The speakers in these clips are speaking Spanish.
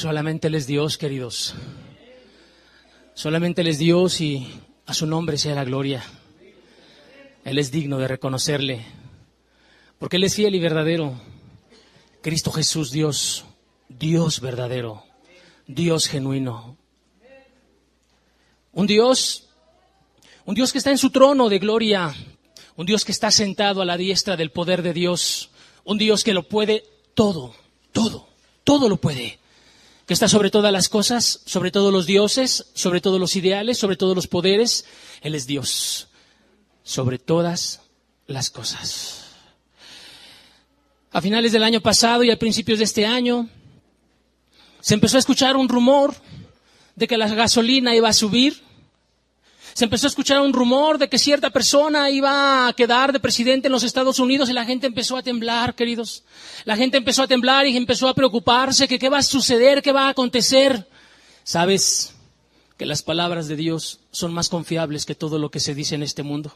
Solamente Él es Dios, queridos. Solamente Él es Dios y a su nombre sea la gloria. Él es digno de reconocerle, porque Él es fiel y verdadero. Cristo Jesús, Dios, Dios verdadero, Dios genuino. Un Dios que está en su trono de gloria, un Dios que está sentado a la diestra del poder de Dios, un Dios que lo puede todo lo puede, que está sobre todas las cosas, sobre todos los dioses, sobre todos los ideales, sobre todos los poderes. Él es Dios, sobre todas las cosas. A finales del año pasado y a principios de este año, se empezó a escuchar un rumor de que la gasolina iba a subir. Se empezó a escuchar un rumor de que cierta persona iba a quedar de presidente en los Estados Unidos y la gente empezó a temblar, queridos. La gente empezó a temblar y empezó a preocuparse que qué va a suceder, qué va a acontecer. ¿Sabes que las palabras de Dios son más confiables que todo lo que se dice en este mundo?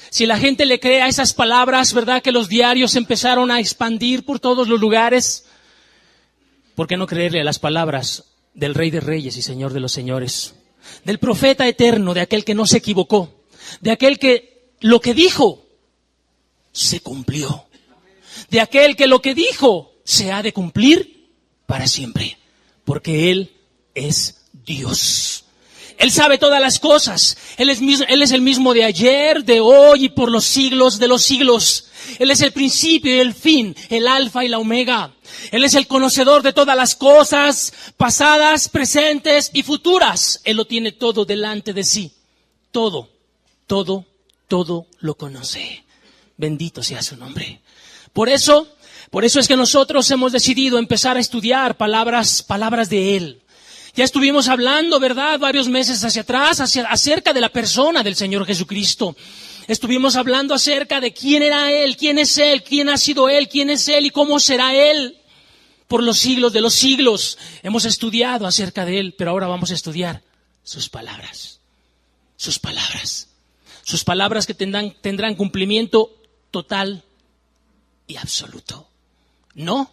Si la gente le cree a esas palabras, ¿verdad? Que los diarios empezaron a expandir por todos los lugares. ¿Por qué no creerle a las palabras del Rey de Reyes y Señor de los Señores? Del profeta eterno, de aquel que no se equivocó, de aquel que lo que dijo se cumplió, de aquel que lo que dijo se ha de cumplir para siempre, porque Él es Dios. Él sabe todas las cosas. Él es el mismo de ayer, de hoy y por los siglos de los siglos. Él es el principio y el fin, el alfa y la omega. Él es el conocedor de todas las cosas, pasadas, presentes y futuras. Él lo tiene todo delante de sí. Todo lo conoce. Bendito sea su nombre. Por eso es que nosotros hemos decidido empezar a estudiar palabras de Él. Ya estuvimos hablando, ¿verdad?, varios meses hacia atrás, acerca de la persona del Señor Jesucristo. Estuvimos hablando acerca de quién era Él, quién es Él, quién ha sido Él, quién es Él y cómo será Él por los siglos de los siglos. Hemos estudiado acerca de Él, pero ahora vamos a estudiar sus palabras. Sus palabras. Sus palabras que tendrán cumplimiento total y absoluto. No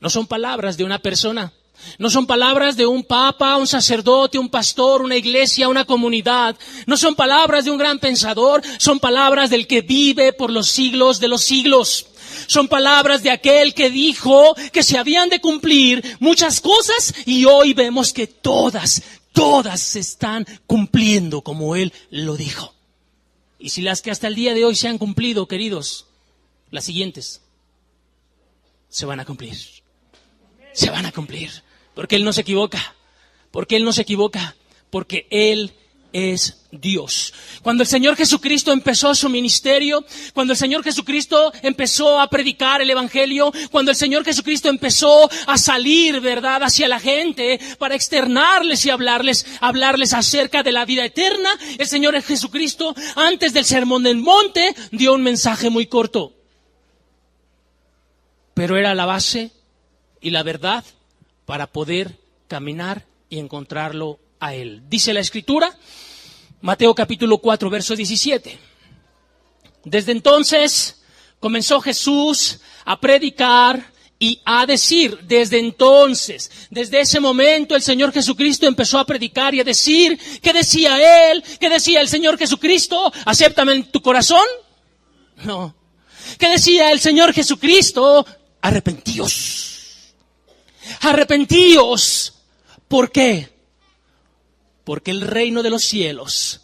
son palabras de una persona. No son palabras de un papa, un sacerdote, un pastor, una iglesia, una comunidad. No son palabras de un gran pensador. Son palabras del que vive por los siglos de los siglos. Son palabras de aquel que dijo que se habían de cumplir muchas cosas y hoy vemos que todas se están cumpliendo como Él lo dijo. Y si las que hasta el día de hoy se han cumplido, queridos, las siguientes se van a cumplir. Se van a cumplir. Porque Él no se equivoca. Porque Él no se equivoca. Porque Él es Dios. Cuando el Señor Jesucristo empezó su ministerio, cuando el Señor Jesucristo empezó a predicar el Evangelio, cuando el Señor Jesucristo empezó a salir, ¿verdad?, hacia la gente para externarles y hablarles acerca de la vida eterna, el Señor Jesucristo, antes del Sermón del Monte, dio un mensaje muy corto. Pero era la base y la verdad para poder caminar y encontrarlo a Él. Dice la Escritura, Mateo capítulo 4, verso 17. Desde entonces comenzó Jesús a predicar y a decir. Desde ese momento el Señor Jesucristo empezó a predicar y a decir. ¿Qué decía Él? ¿Qué decía el Señor Jesucristo? ¿Acéptame en tu corazón? No. ¿Qué decía el Señor Jesucristo? Arrepentíos. Arrepentíos. ¿Por qué? Porque el reino de los cielos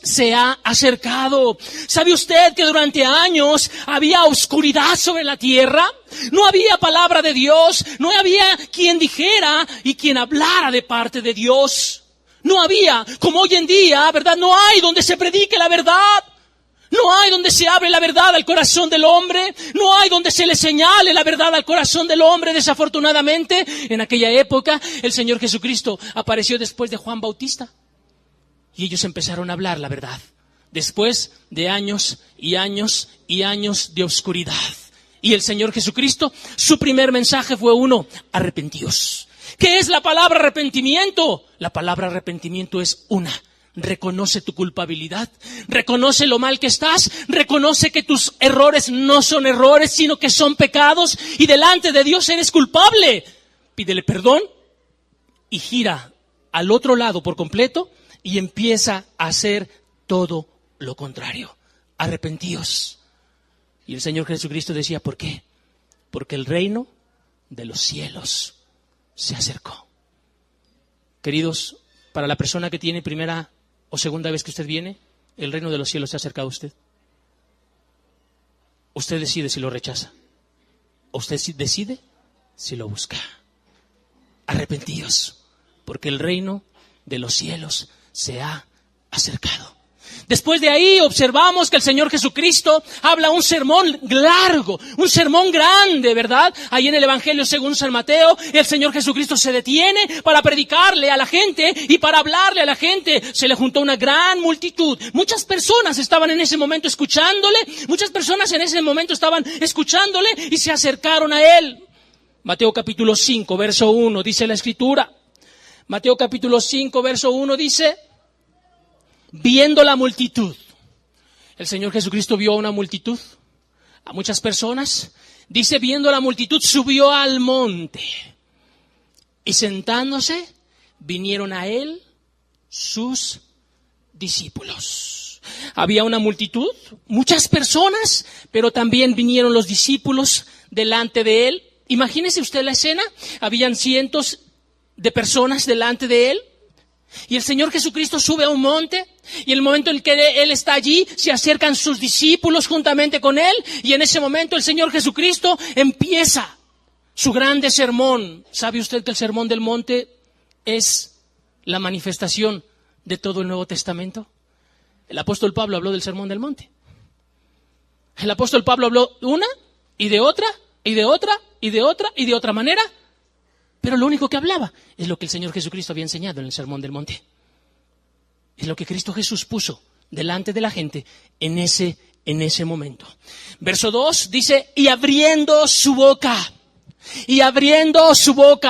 se ha acercado. ¿Sabe usted que durante años había oscuridad sobre la tierra? No había palabra de Dios, no había quien dijera y quien hablara de parte de Dios. No había, como hoy en día, ¿verdad? No hay donde se predique la verdad. No hay donde se abre la verdad al corazón del hombre. No hay donde se le señale la verdad al corazón del hombre. Desafortunadamente, en aquella época, el Señor Jesucristo apareció después de Juan Bautista. Y ellos empezaron a hablar la verdad. Después de años y años y años de oscuridad. Y el Señor Jesucristo, su primer mensaje fue uno: arrepentíos. ¿Qué es la palabra arrepentimiento? La palabra arrepentimiento es una reconoce tu culpabilidad, reconoce lo mal que estás, reconoce que tus errores no son errores, sino que son pecados, y delante de Dios eres culpable. Pídele perdón y gira al otro lado por completo y empieza a hacer todo lo contrario. Arrepentíos. Y el Señor Jesucristo decía, ¿por qué? Porque el reino de los cielos se acercó. Queridos, para la persona que tiene primera o segunda vez que usted viene, el reino de los cielos se ha acercado a usted. Usted decide si lo rechaza. Usted decide si lo busca. Arrepentíos, porque el reino de los cielos se ha acercado. Después de ahí observamos que el Señor Jesucristo habla un sermón largo, un sermón grande, ¿verdad? Ahí en el Evangelio según San Mateo, el Señor Jesucristo se detiene para predicarle a la gente y para hablarle a la gente. Se le juntó una gran multitud. Muchas personas estaban en ese momento escuchándole, y se acercaron a Él. Mateo capítulo 5, verso 1, dice la Escritura. Mateo capítulo 5, verso 1 dice: viendo la multitud. El Señor Jesucristo vio a una multitud, a muchas personas. Dice, viendo la multitud, subió al monte. Y sentándose, vinieron a Él sus discípulos. Había una multitud, muchas personas, pero también vinieron los discípulos delante de Él. Imagínese usted la escena. Habían cientos de personas delante de Él. Y el Señor Jesucristo sube a un monte, y en el momento en que Él está allí, se acercan sus discípulos juntamente con Él, y en ese momento el Señor Jesucristo empieza su grande sermón. ¿Sabe usted que el sermón del monte es la manifestación de todo el Nuevo Testamento? El apóstol Pablo habló del sermón del monte. El apóstol Pablo habló una, y de otra, y de otra, y de otra, y de otra manera. Pero lo único que hablaba es lo que el Señor Jesucristo había enseñado en el Sermón del Monte. Es lo que Cristo Jesús puso delante de la gente en ese momento. Verso 2 dice, y abriendo su boca,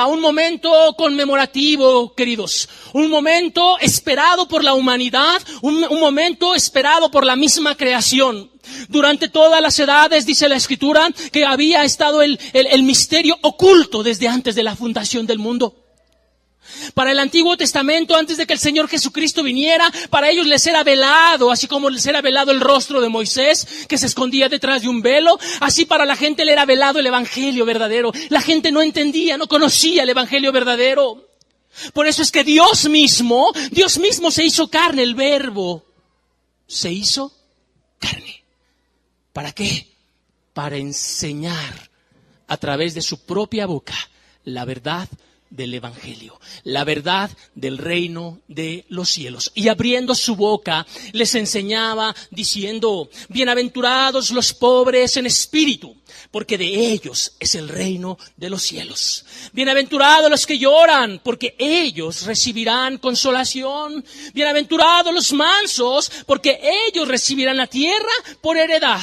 un momento conmemorativo, queridos, un momento esperado por la humanidad, un momento esperado por la misma creación. Durante todas las edades, dice la Escritura, que había estado el misterio oculto desde antes de la fundación del mundo. Para el Antiguo Testamento, antes de que el Señor Jesucristo viniera, para ellos les era velado, así como les era velado el rostro de Moisés, que se escondía detrás de un velo, así para la gente le era velado el Evangelio verdadero. La gente no entendía, no conocía el Evangelio verdadero. Por eso es que Dios mismo se hizo carne, el Verbo se hizo carne. ¿Para qué? Para enseñar a través de su propia boca la verdad del Evangelio, la verdad del reino de los cielos. Y abriendo su boca les enseñaba diciendo, bienaventurados los pobres en espíritu, porque de ellos es el reino de los cielos. Bienaventurados los que lloran, porque ellos recibirán consolación. Bienaventurados los mansos, porque ellos recibirán la tierra por heredad.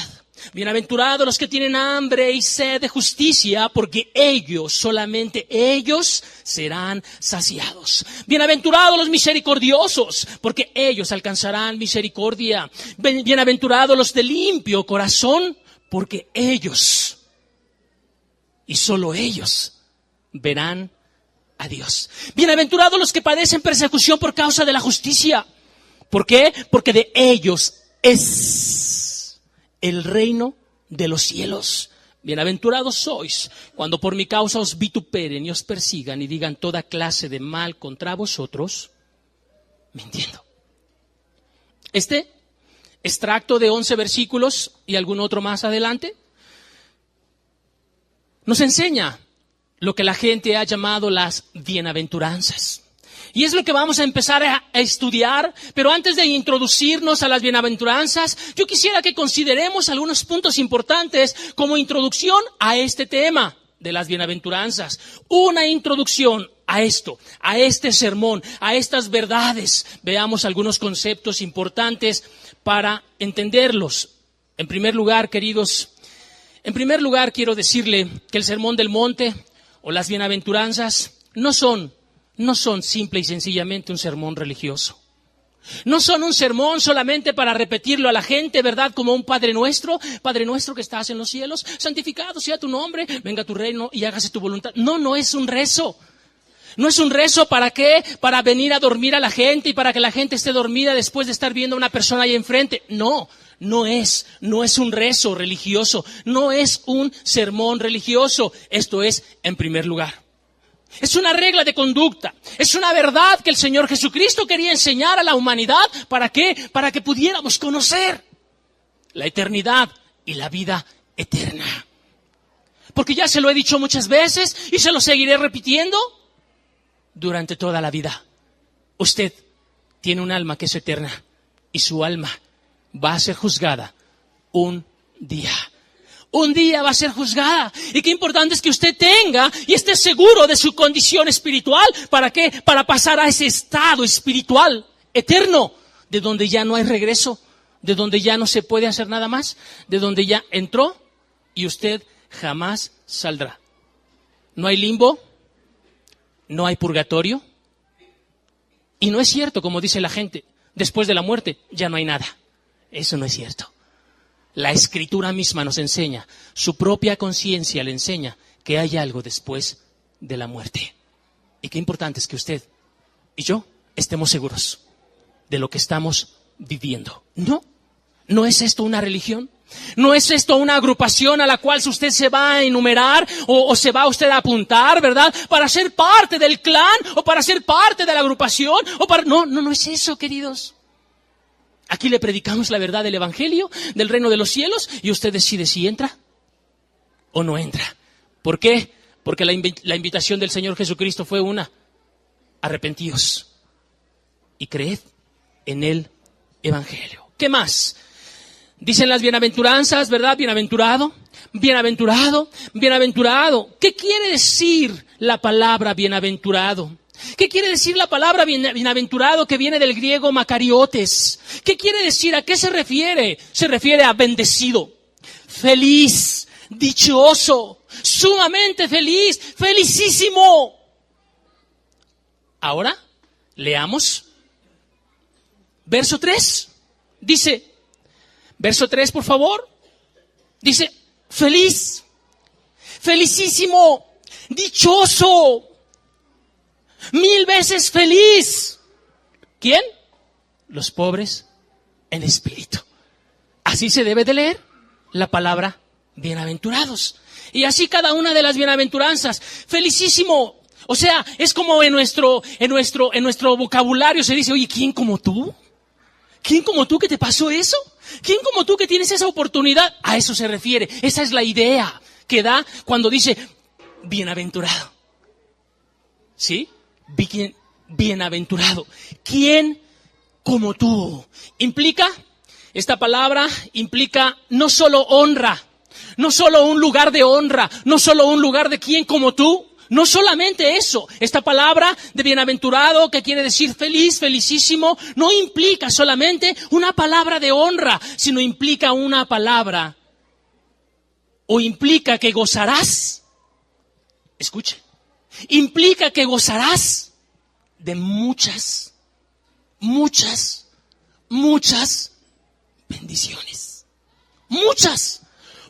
Bienaventurados los que tienen hambre y sed de justicia, porque ellos, solamente ellos, serán saciados. Bienaventurados los misericordiosos, porque ellos alcanzarán misericordia. Bienaventurados los de limpio corazón, porque ellos, y solo ellos, verán a Dios. Bienaventurados los que padecen persecución por causa de la justicia. ¿Por qué? Porque de ellos es el reino de los cielos. Bienaventurados sois cuando por mi causa os vituperen y os persigan y digan toda clase de mal contra vosotros, mintiendo. Este extracto de 11 versículos y algún otro más adelante nos enseña lo que la gente ha llamado las bienaventuranzas. Y es lo que vamos a empezar a estudiar, pero antes de introducirnos a las bienaventuranzas, yo quisiera que consideremos algunos puntos importantes como introducción a este tema de las bienaventuranzas. Una introducción a esto, a este sermón, a estas verdades. Veamos algunos conceptos importantes para entenderlos. En primer lugar, queridos, quiero decirle que el Sermón del Monte o las bienaventuranzas no son simple y sencillamente un sermón religioso. No son un sermón solamente para repetirlo a la gente, ¿verdad? Como un Padre nuestro que estás en los cielos, santificado sea tu nombre, venga tu reino y hágase tu voluntad. No, no es un rezo. No es un rezo ¿para qué? Para venir a dormir a la gente y para que la gente esté dormida después de estar viendo a una persona ahí enfrente. No, no es un rezo religioso, no es un sermón religioso. Esto es en primer lugar. Es una regla de conducta, es una verdad que el Señor Jesucristo quería enseñar a la humanidad. ¿Para qué? Para que pudiéramos conocer la eternidad y la vida eterna. Porque ya se lo he dicho muchas veces y se lo seguiré repitiendo durante toda la vida. Usted tiene un alma que es eterna y su alma va a ser juzgada un día. Un día va a ser juzgada. Y qué importante es que usted tenga y esté seguro de su condición espiritual. ¿Para qué? Para pasar a ese estado espiritual eterno, de donde ya no hay regreso, de donde ya no se puede hacer nada más, de donde ya entró y usted jamás saldrá. No hay limbo, no hay purgatorio. Y no es cierto, como dice la gente, después de la muerte ya no hay nada. Eso no es cierto. La Escritura misma nos enseña, su propia conciencia le enseña que hay algo después de la muerte. Y qué importante es que usted y yo estemos seguros de lo que estamos viviendo. No es esto una religión. No es esto una agrupación a la cual usted se va a enumerar o se va usted a apuntar, ¿verdad? Para ser parte del clan o para ser parte de la agrupación o para... No es eso, queridos. Aquí le predicamos la verdad del Evangelio, del reino de los cielos, y usted decide si entra o no entra. ¿Por qué? Porque la invitación del Señor Jesucristo fue una: arrepentíos y creed en el Evangelio. ¿Qué más? Dicen las bienaventuranzas, ¿verdad? Bienaventurado, bienaventurado, bienaventurado. ¿Qué quiere decir la palabra bienaventurado? ¿Qué quiere decir la palabra bienaventurado, que viene del griego macariotes? ¿Qué quiere decir? ¿A qué se refiere? Se refiere a bendecido, feliz, dichoso, sumamente feliz, felicísimo. Ahora, leamos verso 3. Dice, verso 3, por favor. Dice, feliz, felicísimo, dichoso. 1000 veces feliz. ¿Quién? Los pobres en espíritu. Así se debe de leer la palabra bienaventurados. Y así cada una de las bienaventuranzas. Felicísimo. O sea, es como en nuestro vocabulario se dice, oye, ¿quién como tú? ¿Quién como tú que te pasó eso? ¿Quién como tú que tienes esa oportunidad? A eso se refiere. Esa es la idea que da cuando dice bienaventurado. ¿Sí? Bienaventurado. ¿Quién como tú? Esta palabra implica no solo honra, no solo un lugar de honra, no solo un lugar de quién como tú. No solamente eso, esta palabra de bienaventurado, que quiere decir feliz, felicísimo, no implica solamente una palabra de honra, sino implica una palabra, o implica que gozarás, escuche, implica que gozarás de muchas bendiciones.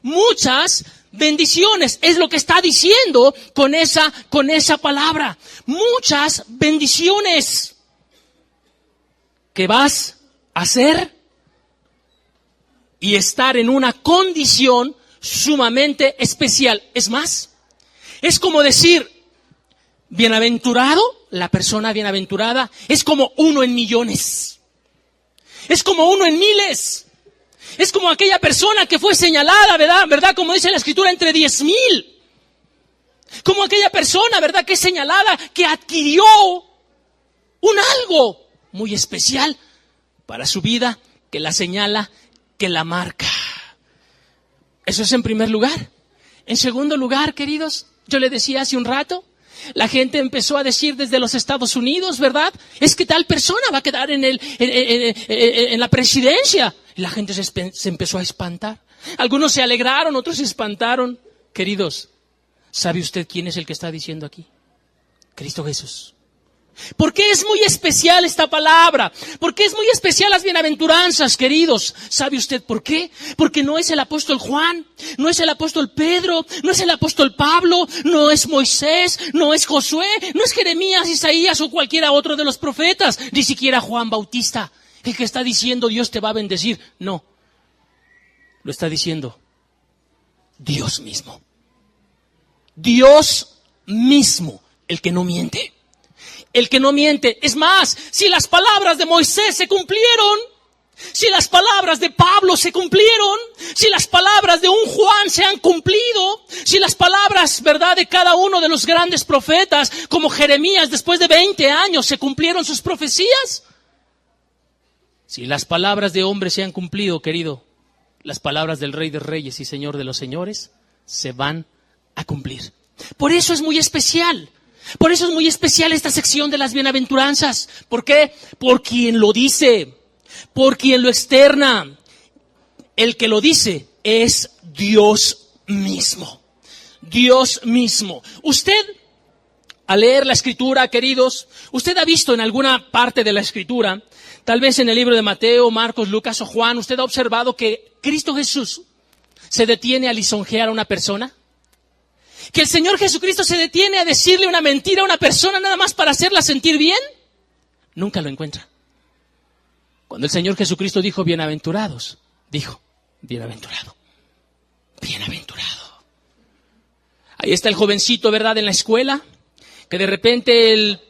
Muchas bendiciones es lo que está diciendo con esa palabra. Muchas bendiciones que vas a hacer y estar en una condición sumamente especial. Es más, es como decir, bienaventurado, la persona bienaventurada, es como 1 en millones. Es como 1 en miles. Es como aquella persona que fue señalada, ¿verdad? Como dice la Escritura, entre 10,000. Como aquella persona, ¿verdad? Que es señalada, que adquirió un algo muy especial para su vida, que la señala, que la marca. Eso es en primer lugar. En segundo lugar, queridos, yo le decía hace un rato, la gente empezó a decir desde los Estados Unidos, ¿verdad? Es que tal persona va a quedar en la presidencia. Y la gente se empezó a espantar. Algunos se alegraron, otros se espantaron. Queridos, ¿sabe usted quién es el que está diciendo aquí? Cristo Jesús. ¿Por qué es muy especial esta palabra? ¿Por qué es muy especial las bienaventuranzas, queridos? ¿Sabe usted por qué? Porque no es el apóstol Juan, no es el apóstol Pedro, no es el apóstol Pablo, no es Moisés, no es Josué, no es Jeremías, Isaías o cualquiera otro de los profetas, ni siquiera Juan Bautista, el que está diciendo Dios te va a bendecir. No, lo está diciendo Dios mismo. Dios mismo, el que no miente. El que no miente. Es más, si las palabras de Moisés se cumplieron, si las palabras de Pablo se cumplieron, si las palabras de un Juan se han cumplido, si las palabras, ¿verdad?, de cada uno de los grandes profetas, como Jeremías, después de 20 años, se cumplieron sus profecías. Si las palabras de hombres se han cumplido, querido, las palabras del Rey de Reyes y Señor de los Señores se van a cumplir. Por eso es muy especial. Por eso es muy especial esta sección de las bienaventuranzas. ¿Por qué? Por quien lo dice, por quien lo externa. El que lo dice es Dios mismo. Dios mismo. Usted, al leer la Escritura, queridos, usted ha visto en alguna parte de la Escritura, tal vez en el libro de Mateo, Marcos, Lucas o Juan, usted ha observado que Cristo Jesús se detiene a lisonjear a una persona. Que el Señor Jesucristo se detiene a decirle una mentira a una persona nada más para hacerla sentir bien. Nunca lo encuentra. Cuando el Señor Jesucristo dijo bienaventurados, dijo bienaventurado, bienaventurado. Ahí está el jovencito, ¿verdad?, en la escuela, que de repente el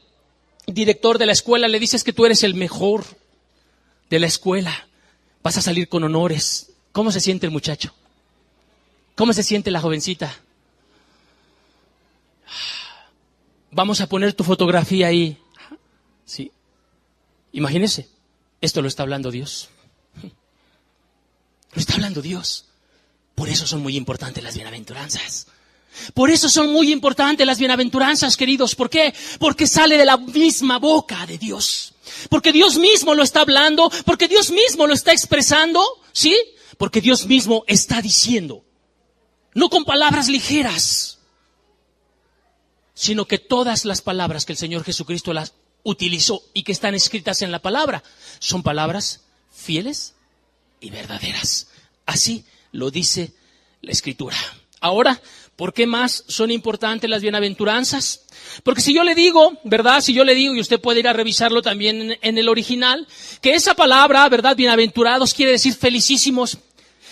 director de la escuela le dice: es que tú eres el mejor de la escuela, vas a salir con honores. ¿Cómo se siente el muchacho? ¿Cómo se siente la jovencita? Vamos a poner tu fotografía ahí. Sí. Imagínese, esto lo está hablando Dios. Lo está hablando Dios. Por eso son muy importantes las bienaventuranzas. Por eso son muy importantes las bienaventuranzas, queridos. ¿Por qué? Porque sale de la misma boca de Dios. Porque Dios mismo lo está hablando, porque Dios mismo lo está expresando, ¿sí? Porque Dios mismo está diciendo. No con palabras ligeras, sino que todas las palabras que el Señor Jesucristo las utilizó y que están escritas en la palabra son palabras fieles y verdaderas. Así lo dice la Escritura. Ahora, ¿por qué más son importantes las bienaventuranzas? Porque si yo le digo, ¿verdad? Si yo le digo, y usted puede ir a revisarlo también en el original, que esa palabra, ¿verdad?, bienaventurados, quiere decir felicísimos.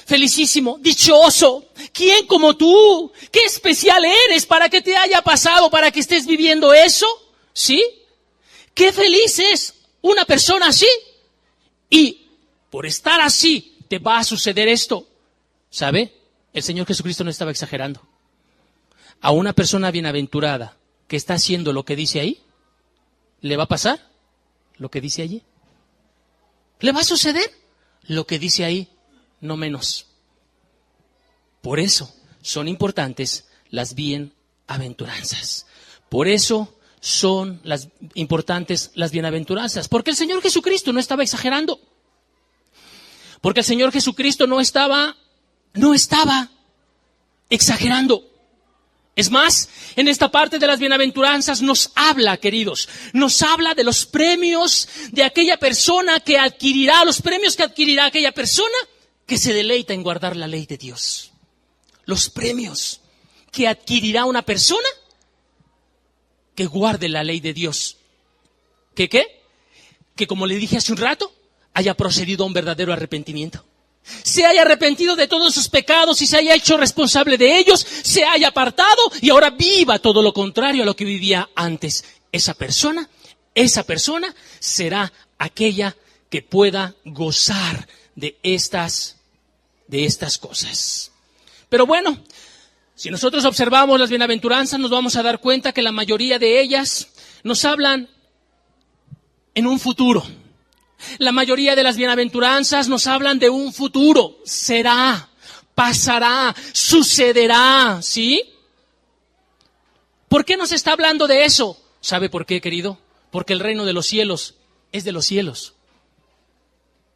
Felicísimo, dichoso. ¿Quién como tú? ¿Qué especial eres para que te haya pasado, para que estés viviendo eso? ¿Sí? Qué feliz es una persona así. Y por estar así te va a suceder esto. ¿Sabe? El Señor Jesucristo no estaba exagerando. A una persona bienaventurada que está haciendo lo que dice ahí, ¿le va a pasar lo que dice allí? ¿Le va a suceder lo que dice ahí? No menos. Por eso son importantes las bienaventuranzas. Por eso son importantes las bienaventuranzas. Porque el Señor Jesucristo no estaba exagerando. Porque el Señor Jesucristo no estaba exagerando. Es más, en esta parte de las bienaventuranzas nos habla, queridos, nos habla de los premios de aquella persona que adquirirá, los premios que adquirirá aquella persona que se deleita en guardar la ley de Dios. Los premios que adquirirá una persona que guarde la ley de Dios. ¿Qué? Que como le dije hace un rato, haya procedido a un verdadero arrepentimiento. Se haya arrepentido de todos sus pecados y se haya hecho responsable de ellos, se haya apartado y ahora viva todo lo contrario a lo que vivía antes. Esa persona será aquella que pueda gozar de estas cosas. Pero bueno, si nosotros observamos las bienaventuranzas, nos vamos a dar cuenta que la mayoría de ellas nos hablan en un futuro. La mayoría de las bienaventuranzas nos hablan de un futuro. Será, pasará, sucederá, ¿sí? ¿Por qué nos está hablando de eso? ¿Sabe por qué, querido? Porque el reino de los cielos es de los cielos,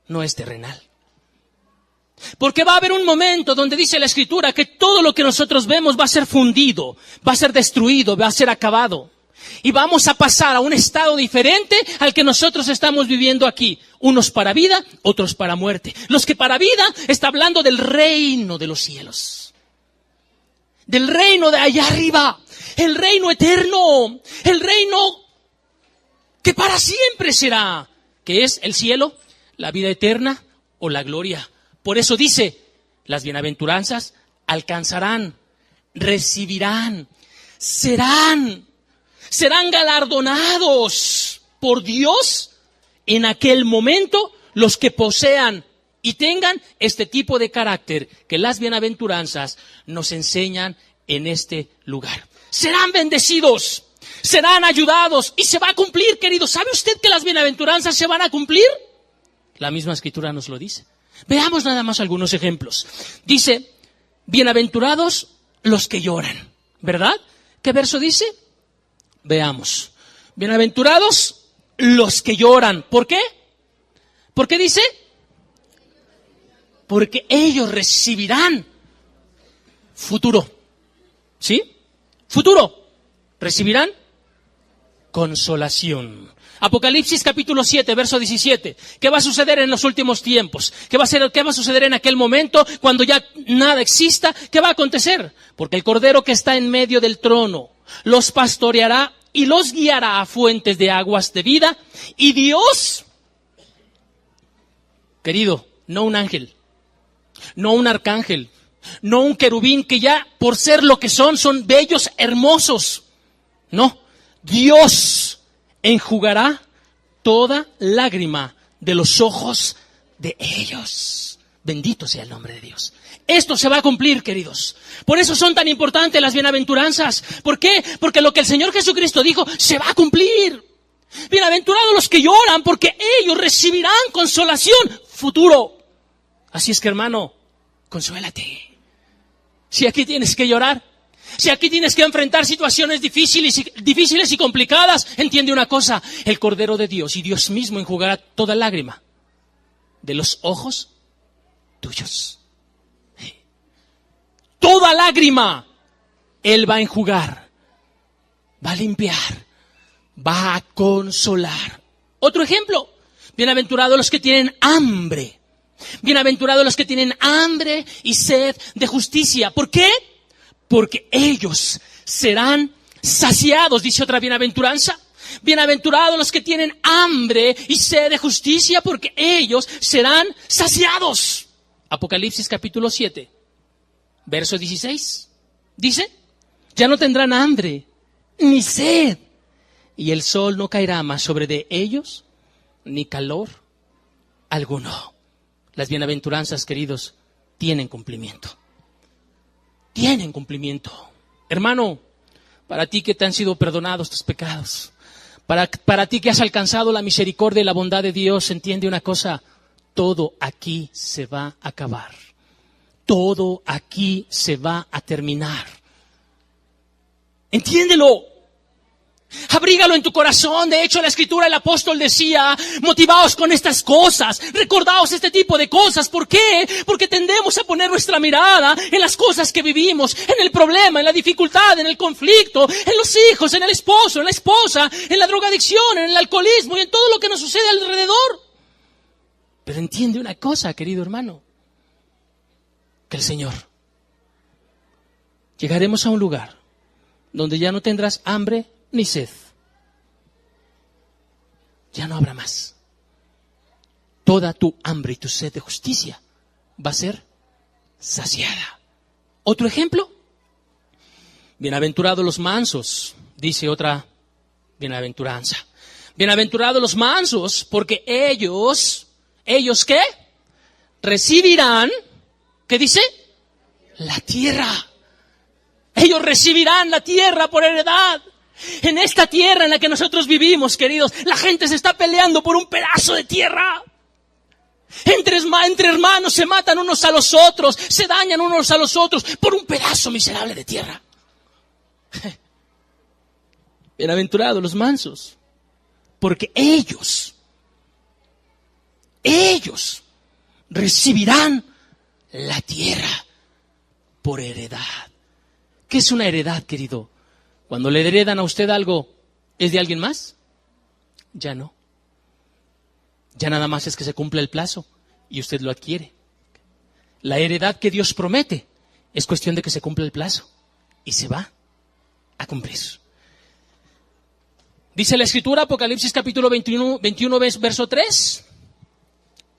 no es terrenal. Porque va a haber un momento donde dice la Escritura que todo lo que nosotros vemos va a ser fundido, va a ser destruido, va a ser acabado. Y vamos a pasar a un estado diferente al que nosotros estamos viviendo aquí. Unos para vida, otros para muerte. Los que para vida está hablando del reino de los cielos. Del reino de allá arriba. El reino eterno. El reino que para siempre será. Que es el cielo, la vida eterna o la gloria. Por eso dice, las bienaventuranzas alcanzarán, recibirán, serán galardonados por Dios en aquel momento los que posean y tengan este tipo de carácter que las bienaventuranzas nos enseñan en este lugar. Serán bendecidos, serán ayudados y se va a cumplir, queridos. ¿Sabe usted que las bienaventuranzas se van a cumplir? La misma Escritura nos lo dice. Veamos nada más algunos ejemplos. Dice, bienaventurados los que lloran, ¿verdad? ¿Qué verso dice? Veamos. Bienaventurados los que lloran. ¿Por qué? ¿Por qué dice? Porque ellos recibirán futuro. ¿Sí? Futuro. Recibirán consolación. Apocalipsis capítulo 7, verso 17. ¿Qué va a suceder en los últimos tiempos? ¿Qué va a suceder en aquel momento cuando ya nada exista? ¿Qué va a acontecer? Porque el Cordero que está en medio del trono los pastoreará y los guiará a fuentes de aguas de vida. Y Dios, querido, no un ángel, no un arcángel, no un querubín que ya por ser lo que son bellos, hermosos. No, Dios enjugará toda lágrima de los ojos de ellos. Bendito sea el nombre de Dios. Esto se va a cumplir, queridos. Por eso son tan importantes las bienaventuranzas. ¿Por qué? Porque lo que el Señor Jesucristo dijo se va a cumplir. Bienaventurados los que lloran, porque ellos recibirán consolación futuro. Así es que, hermano, consuélate. Si aquí tienes que llorar, si aquí tienes que enfrentar situaciones difíciles y complicadas, entiende una cosa: el Cordero de Dios y Dios mismo enjugará toda lágrima de los ojos tuyos. Toda lágrima Él va a enjugar, va a limpiar, va a consolar. Otro ejemplo: bienaventurados los que tienen hambre. Bienaventurados los que tienen hambre y sed de justicia. ¿Por qué? Porque ellos serán saciados, dice otra bienaventuranza. Bienaventurados los que tienen hambre y sed de justicia, porque ellos serán saciados. Apocalipsis capítulo 7, verso 16. Dice, ya no tendrán hambre ni sed, y el sol no caerá más sobre de ellos, ni calor alguno. Las bienaventuranzas, queridos, tienen cumplimiento. Tienen cumplimiento. Hermano, para ti que te han sido perdonados tus pecados, para ti que has alcanzado la misericordia y la bondad de Dios, entiende una cosa: todo aquí se va a acabar. Todo aquí se va a terminar. Entiéndelo. Abrígalo en tu corazón. De hecho, la Escritura, el apóstol decía, motivaos con estas cosas, recordaos este tipo de cosas. ¿Por qué? Porque tendemos a poner nuestra mirada en las cosas que vivimos, en el problema, en la dificultad, en el conflicto, en los hijos, en el esposo, en la esposa, en la drogadicción, en el alcoholismo y en todo lo que nos sucede alrededor. Pero entiende una cosa, querido hermano, que el Señor, llegaremos a un lugar donde ya no tendrás hambre ni sed. Ya no habrá más. Toda tu hambre y tu sed de justicia va a ser saciada. Otro ejemplo: bienaventurados los mansos, dice otra bienaventuranza. Bienaventurados los mansos, porque ellos ¿qué? Recibirán, ¿qué dice? La tierra. Ellos recibirán la tierra por heredad. En esta tierra en la que nosotros vivimos, queridos, la gente se está peleando por un pedazo de tierra. Entre hermanos se matan unos a los otros, se dañan unos a los otros por un pedazo miserable de tierra. Bienaventurados los mansos, porque ellos recibirán la tierra por heredad. ¿Qué es una heredad, querido? Cuando le heredan a usted algo ¿Es de alguien más? Ya no. Ya nada más es que se cumple el plazo y usted lo adquiere. La heredad que Dios promete es cuestión de que se cumpla el plazo y se va a cumplir. Dice la Escritura, Apocalipsis capítulo 21 verso 3.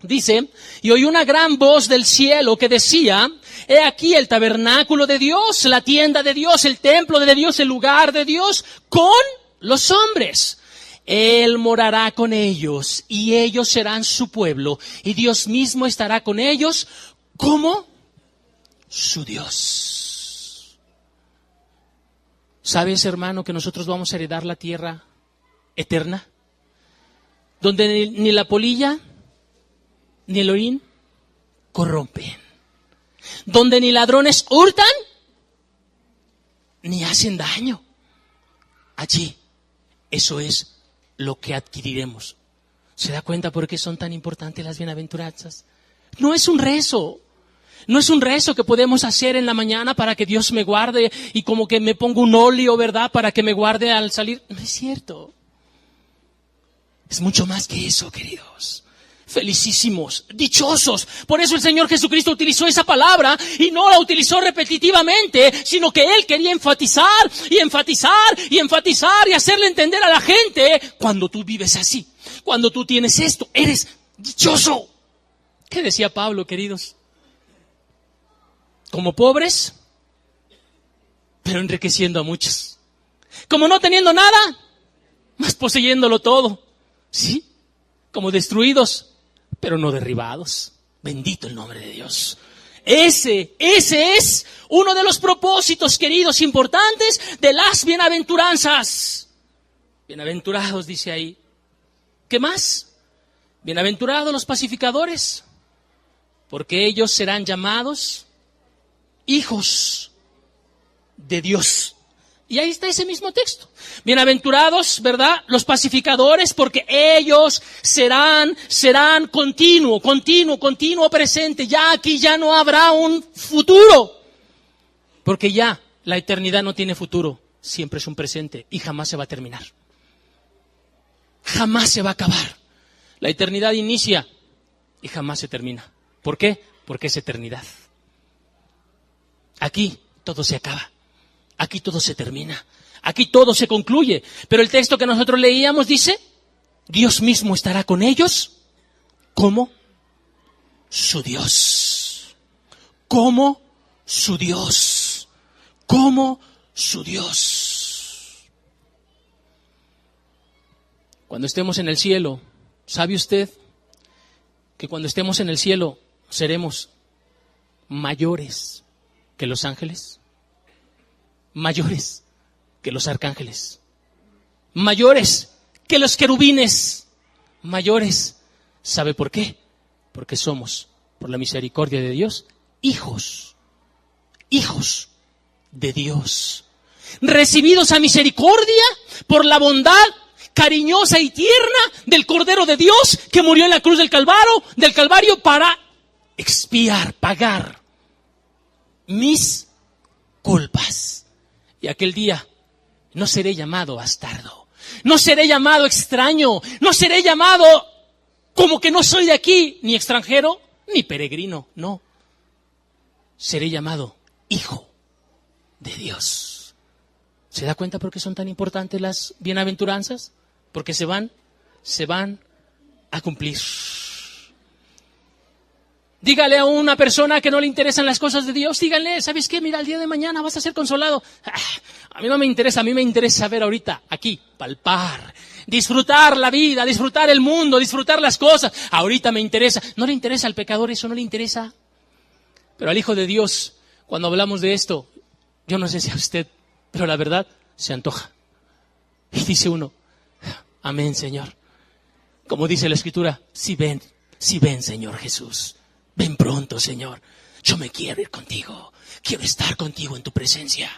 Dice, y oí una gran voz del cielo que decía, he aquí el tabernáculo de Dios, la tienda de Dios, el templo de Dios, el lugar de Dios, con los hombres. Él morará con ellos, y ellos serán su pueblo, y Dios mismo estará con ellos como su Dios. ¿Sabes, hermano, que nosotros vamos a heredar la tierra eterna? Donde ni la polilla ni el orín corrompen. Donde ni ladrones hurtan ni hacen daño. Allí, eso es lo que adquiriremos. ¿Se da cuenta por qué son tan importantes las bienaventuranzas? No es un rezo. No es un rezo que podemos hacer en la mañana para que Dios me guarde y como que me pongo un óleo, ¿verdad? Para que me guarde al salir. No es cierto. Es mucho más que eso, queridos. Felicísimos, dichosos. Por eso el Señor Jesucristo utilizó esa palabra y no la utilizó repetitivamente, sino que Él quería enfatizar y enfatizar y enfatizar y hacerle entender a la gente, cuando tú vives así, cuando tú tienes esto, eres dichoso. ¿Qué decía Pablo, queridos? Como pobres, pero enriqueciendo a muchos. Como no teniendo nada, mas poseyéndolo todo. ¿Sí? Como destruidos, pero no derribados. Bendito el nombre de Dios. Ese es uno de los propósitos, queridos, importantes de las bienaventuranzas. Bienaventurados, dice ahí. ¿Qué más? Bienaventurados los pacificadores, porque ellos serán llamados hijos de Dios. Y ahí está ese mismo texto. Bienaventurados, ¿verdad? Los pacificadores, porque ellos serán continuo presente. Ya aquí ya no habrá un futuro. Porque ya la eternidad no tiene futuro. Siempre es un presente y jamás se va a terminar. Jamás se va a acabar. La eternidad inicia y jamás se termina. ¿Por qué? Porque es eternidad. Aquí todo se acaba. Aquí todo se termina. Aquí todo se concluye. Pero el texto que nosotros leíamos dice, Dios mismo estará con ellos como su Dios. Como su Dios. Como su Dios. Cuando estemos en el cielo, ¿sabe usted que cuando estemos en el cielo seremos mayores que los ángeles? Mayores que los arcángeles, mayores que los querubines, mayores. ¿Sabe por qué? Porque somos, por la misericordia de Dios, hijos de Dios, recibidos a misericordia por la bondad cariñosa y tierna del Cordero de Dios que murió en la cruz del Calvario para expiar, pagar mis culpas. Y aquel día no seré llamado bastardo, no seré llamado extraño, no seré llamado como que no soy de aquí, ni extranjero, ni peregrino, no. Seré llamado hijo de Dios. ¿Se da cuenta por qué son tan importantes las bienaventuranzas? Porque se van a cumplir. Dígale a una persona que no le interesan las cosas de Dios, díganle, ¿sabes qué? Mira, el día de mañana vas a ser consolado. A mí no me interesa, a mí me interesa ver ahorita, aquí, palpar, disfrutar la vida, disfrutar el mundo, disfrutar las cosas. Ahorita me interesa. ¿No le interesa al pecador eso? ¿No le interesa? Pero al Hijo de Dios, cuando hablamos de esto, yo no sé si a usted, pero la verdad se antoja. Y dice uno, amén, Señor. Como dice la Escritura, si ven, Señor Jesús. Ven pronto, Señor. Yo me quiero ir contigo. Quiero estar contigo en tu presencia.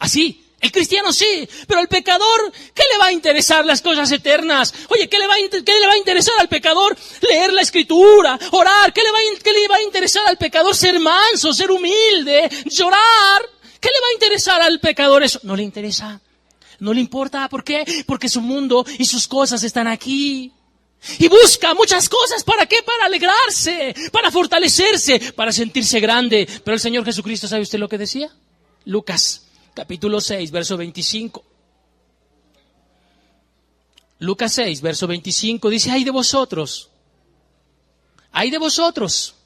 Así, el cristiano sí, pero el pecador, ¿qué le va a interesar las cosas eternas? Oye, ¿qué le va a interesar al pecador leer la Escritura, orar? ¿Qué le va a interesar al pecador ser manso, ser humilde, llorar? ¿Qué le va a interesar al pecador eso? No le interesa. No le importa. ¿Por qué? Porque su mundo y sus cosas están aquí. Y busca muchas cosas. ¿Para qué? Para alegrarse, para fortalecerse, para sentirse grande. Pero el Señor Jesucristo, ¿sabe usted lo que decía? Lucas, capítulo 6, verso 25. Lucas 6, verso 25, dice, ¡ay de vosotros! ¡Ay de vosotros!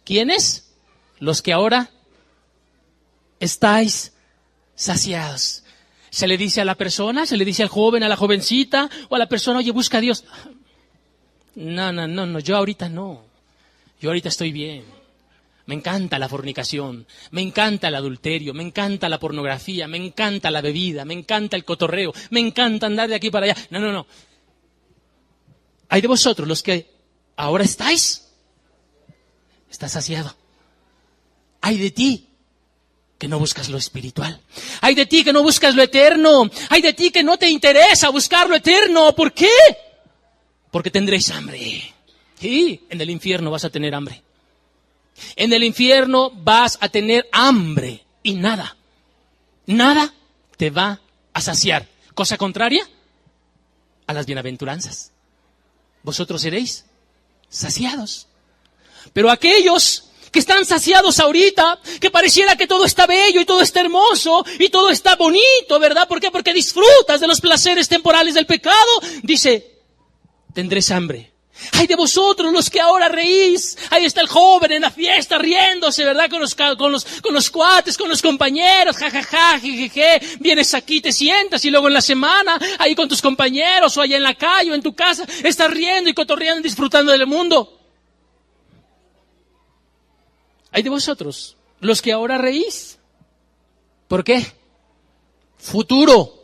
¿Quiénes? Los que ahora estáis saciados. Se le dice a la persona, se le dice al joven, a la jovencita, o a la persona, oye, busca a Dios. No, yo ahorita no. Yo ahorita estoy bien. Me encanta la fornicación, me encanta el adulterio, me encanta la pornografía, me encanta la bebida, me encanta el cotorreo, me encanta andar de aquí para allá. No. Hay de vosotros los que ahora estás saciado. Hay de ti que no buscas lo espiritual. Hay de ti que no buscas lo eterno. Hay de ti que no te interesa buscar lo eterno. ¿Por qué? Porque tendréis hambre. Sí, en el infierno vas a tener hambre. En el infierno vas a tener hambre y nada te va a saciar. Cosa contraria a las bienaventuranzas. Vosotros seréis saciados. Pero aquellos que están saciados ahorita, que pareciera que todo está bello y todo está hermoso y todo está bonito, ¿verdad? ¿Por qué? Porque disfrutas de los placeres temporales del pecado. Dice, tendréis hambre. ¡Ay de vosotros los que ahora reís! Ahí está el joven en la fiesta riéndose, ¿verdad? Con los cuates, con los compañeros, jajaja, jejeje. Vienes aquí, te sientas y luego en la semana, ahí con tus compañeros o allá en la calle o en tu casa, estás riendo y cotorreando y disfrutando del mundo. ¡Ay de vosotros los que ahora reís! ¿Por qué? Futuro.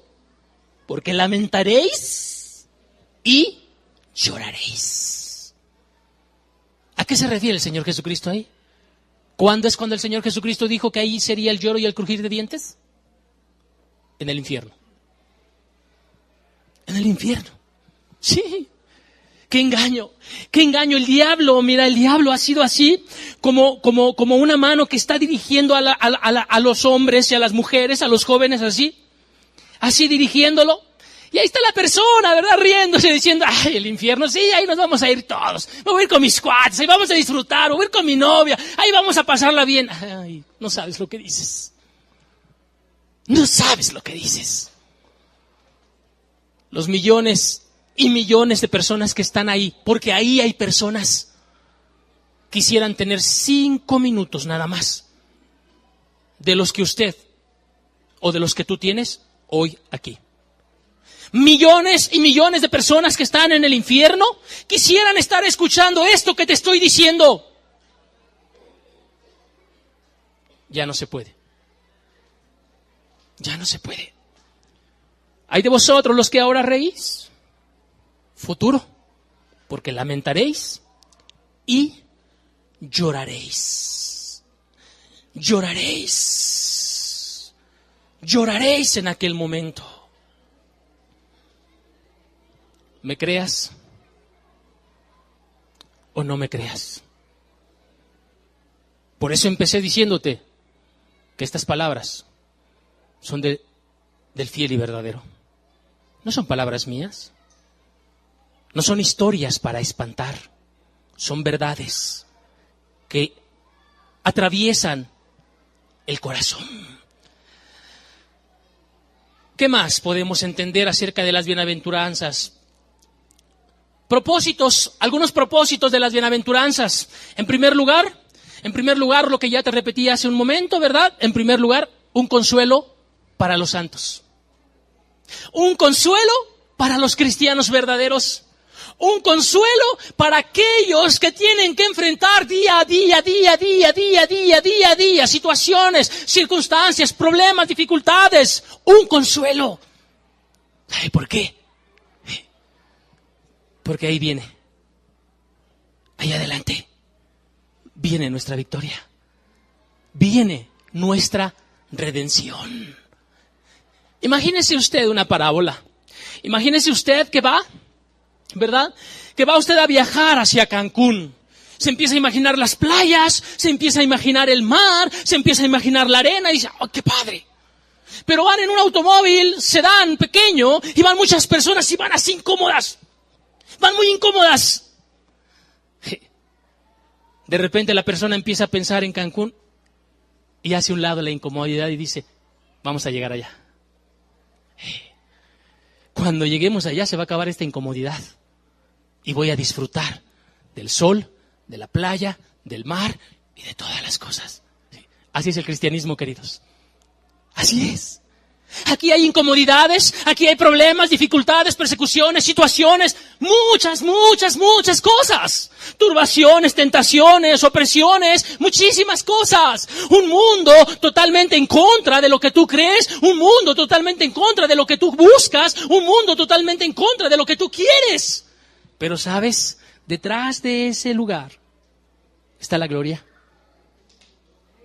Porque lamentaréis y lloraréis. ¿A qué se refiere el Señor Jesucristo ahí? ¿Cuándo es cuando el Señor Jesucristo dijo que ahí sería el lloro y el crujir de dientes? En el infierno. En el infierno. Sí. ¡Qué engaño! ¡Qué engaño! El diablo ha sido así como una mano que está dirigiendo a los hombres y a las mujeres, a los jóvenes así dirigiéndolo. Y ahí está la persona, ¿verdad? Riéndose, diciendo, ¡ay, el infierno! Sí, ahí nos vamos a ir todos. Me voy a ir con mis cuates, ahí vamos a disfrutar, voy a ir con mi novia, ahí vamos a pasarla bien. Ay, no sabes lo que dices. No sabes lo que dices. Los millones y millones de personas que están ahí, porque ahí hay personas que quisieran tener 5 minutos nada más de los que usted o de los que tú tienes hoy aquí. Millones y millones de personas que están en el infierno quisieran estar escuchando esto que te estoy diciendo. Ya no se puede. Ya no se puede. Hay de vosotros los que ahora reís. Futuro. Porque lamentaréis y lloraréis. Lloraréis. Lloraréis en aquel momento. ¿Me creas o no me creas? Por eso empecé diciéndote que estas palabras son del fiel y verdadero. No son palabras mías. No son historias para espantar. Son verdades que atraviesan el corazón. ¿Qué más podemos entender acerca de las bienaventuranzas? Algunos propósitos de las bienaventuranzas. En primer lugar, lo que ya te repetí hace un momento, ¿verdad? En primer lugar, un consuelo para los santos. Un consuelo para los cristianos verdaderos. Un consuelo para aquellos que tienen que enfrentar día a día situaciones, circunstancias, problemas, dificultades. Un consuelo. ¿Sabe por qué? Porque ahí viene, ahí adelante, viene nuestra victoria, viene nuestra redención. Imagínese usted una parábola, imagínese usted que va, ¿verdad? Que va usted a viajar hacia Cancún. Se empieza a imaginar las playas, se empieza a imaginar el mar, se empieza a imaginar la arena y dice, ¡oh, qué padre! Pero van en un automóvil sedán pequeño y van muchas personas y van así incómodas. Van muy incómodas. De repente la persona empieza a pensar en Cancún y hace a un lado la incomodidad y dice, vamos a llegar allá. Cuando lleguemos allá se va a acabar esta incomodidad y voy a disfrutar del sol, de la playa, del mar y de todas las cosas. Así es el cristianismo, queridos. Así es. Aquí hay incomodidades, aquí hay problemas, dificultades, persecuciones, situaciones, muchas cosas. Turbaciones, tentaciones, opresiones, muchísimas cosas. Un mundo totalmente en contra de lo que tú crees, un mundo totalmente en contra de lo que tú buscas, un mundo totalmente en contra de lo que tú quieres. Pero ¿sabes? Detrás de ese lugar está la gloria.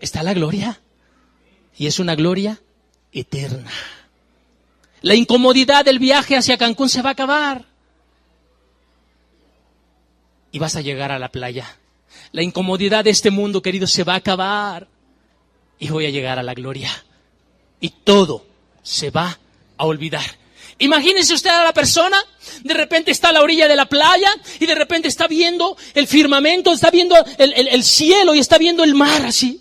Está la gloria. Y es una gloria eterna. La incomodidad del viaje hacia Cancún se va a acabar. Y vas a llegar a la playa. La incomodidad de este mundo, querido, se va a acabar. Y voy a llegar a la gloria. Y todo se va a olvidar. Imagínese usted a la persona, de repente está a la orilla de la playa y de repente está viendo el firmamento, está viendo el cielo y está viendo el mar así.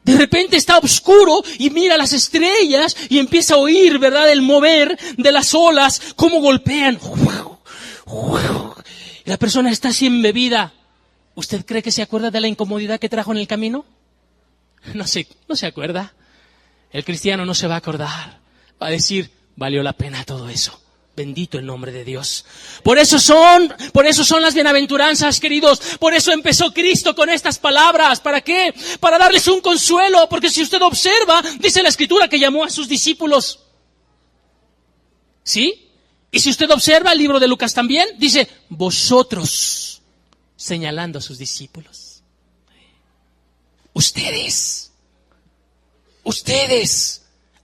De repente está oscuro y mira las estrellas y empieza a oír, ¿verdad?, el mover de las olas, cómo golpean. Y la persona está así embebida. ¿Usted cree que se acuerda de la incomodidad que trajo en el camino? No se acuerda. El cristiano no se va a acordar. Va a decir, valió la pena todo eso. Bendito el nombre de Dios. Por eso son las bienaventuranzas, queridos. Por eso empezó Cristo con estas palabras. ¿Para qué? Para darles un consuelo. Porque si usted observa, dice la Escritura que llamó a sus discípulos. ¿Sí? Y si usted observa el libro de Lucas también, dice, vosotros, señalando a sus discípulos. Ustedes,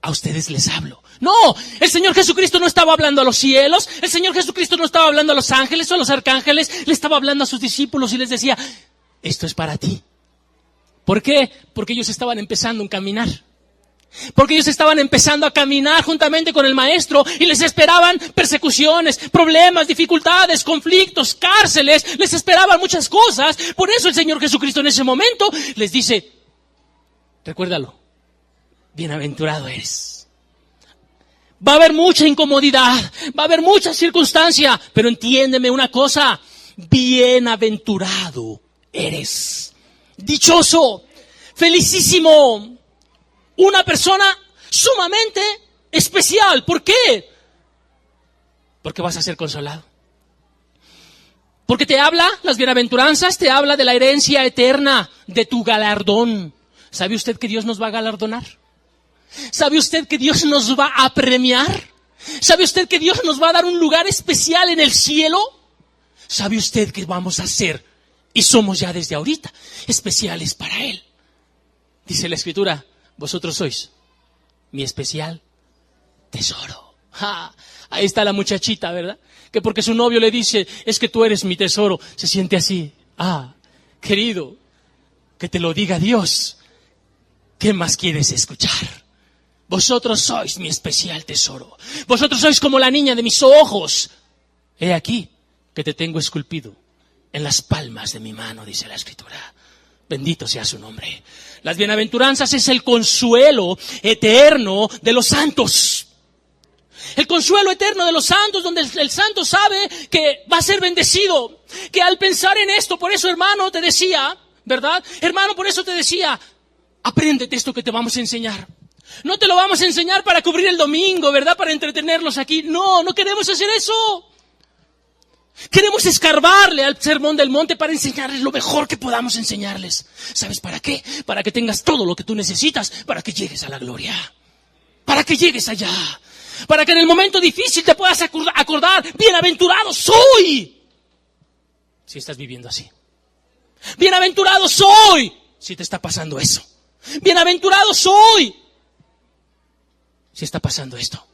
a ustedes les hablo. No, el Señor Jesucristo no estaba hablando a los cielos, el Señor Jesucristo no estaba hablando a los ángeles o a los arcángeles, le estaba hablando a sus discípulos y les decía, esto es para ti. ¿Por qué? Porque ellos estaban empezando a caminar. Porque ellos estaban empezando a caminar juntamente con el Maestro y les esperaban persecuciones, problemas, dificultades, conflictos, cárceles, les esperaban muchas cosas. Por eso el Señor Jesucristo en ese momento les dice, recuérdalo, bienaventurado eres. Va a haber mucha incomodidad, va a haber mucha circunstancia, pero entiéndeme una cosa, bienaventurado eres, dichoso, felicísimo, una persona sumamente especial. ¿Por qué? Porque vas a ser consolado. Porque te habla, las bienaventuranzas, te habla de la herencia eterna, de tu galardón. ¿Sabe usted que Dios nos va a galardonar? ¿Sabe usted que Dios nos va a premiar? ¿Sabe usted que Dios nos va a dar un lugar especial en el cielo? ¿Sabe usted que vamos a ser, y somos ya desde ahorita, especiales para Él? Dice la Escritura, vosotros sois mi especial tesoro. Ahí está la muchachita, ¿verdad? Que porque su novio le dice, es que tú eres mi tesoro, se siente así. Querido, que te lo diga Dios. ¿Qué más quieres escuchar? Vosotros sois mi especial tesoro. Vosotros sois como la niña de mis ojos. He aquí que te tengo esculpido en las palmas de mi mano, dice la Escritura. Bendito sea su nombre. Las bienaventuranzas es el consuelo eterno de los santos. El consuelo eterno de los santos, donde el santo sabe que va a ser bendecido. Que al pensar en esto, por eso, hermano, te decía, ¿verdad? Hermano, por eso te decía, apréndete esto que te vamos a enseñar. No te lo vamos a enseñar para cubrir el domingo, ¿verdad? Para entretenerlos aquí. No queremos hacer eso. Queremos escarbarle al sermón del monte para enseñarles lo mejor que podamos enseñarles. ¿Sabes para qué? Para que tengas todo lo que tú necesitas, para que llegues a la gloria. Para que llegues allá. Para que en el momento difícil te puedas acordar, bienaventurado soy. Si estás viviendo así. Bienaventurado soy. Si te está pasando eso. Bienaventurado soy. Si está pasando esto.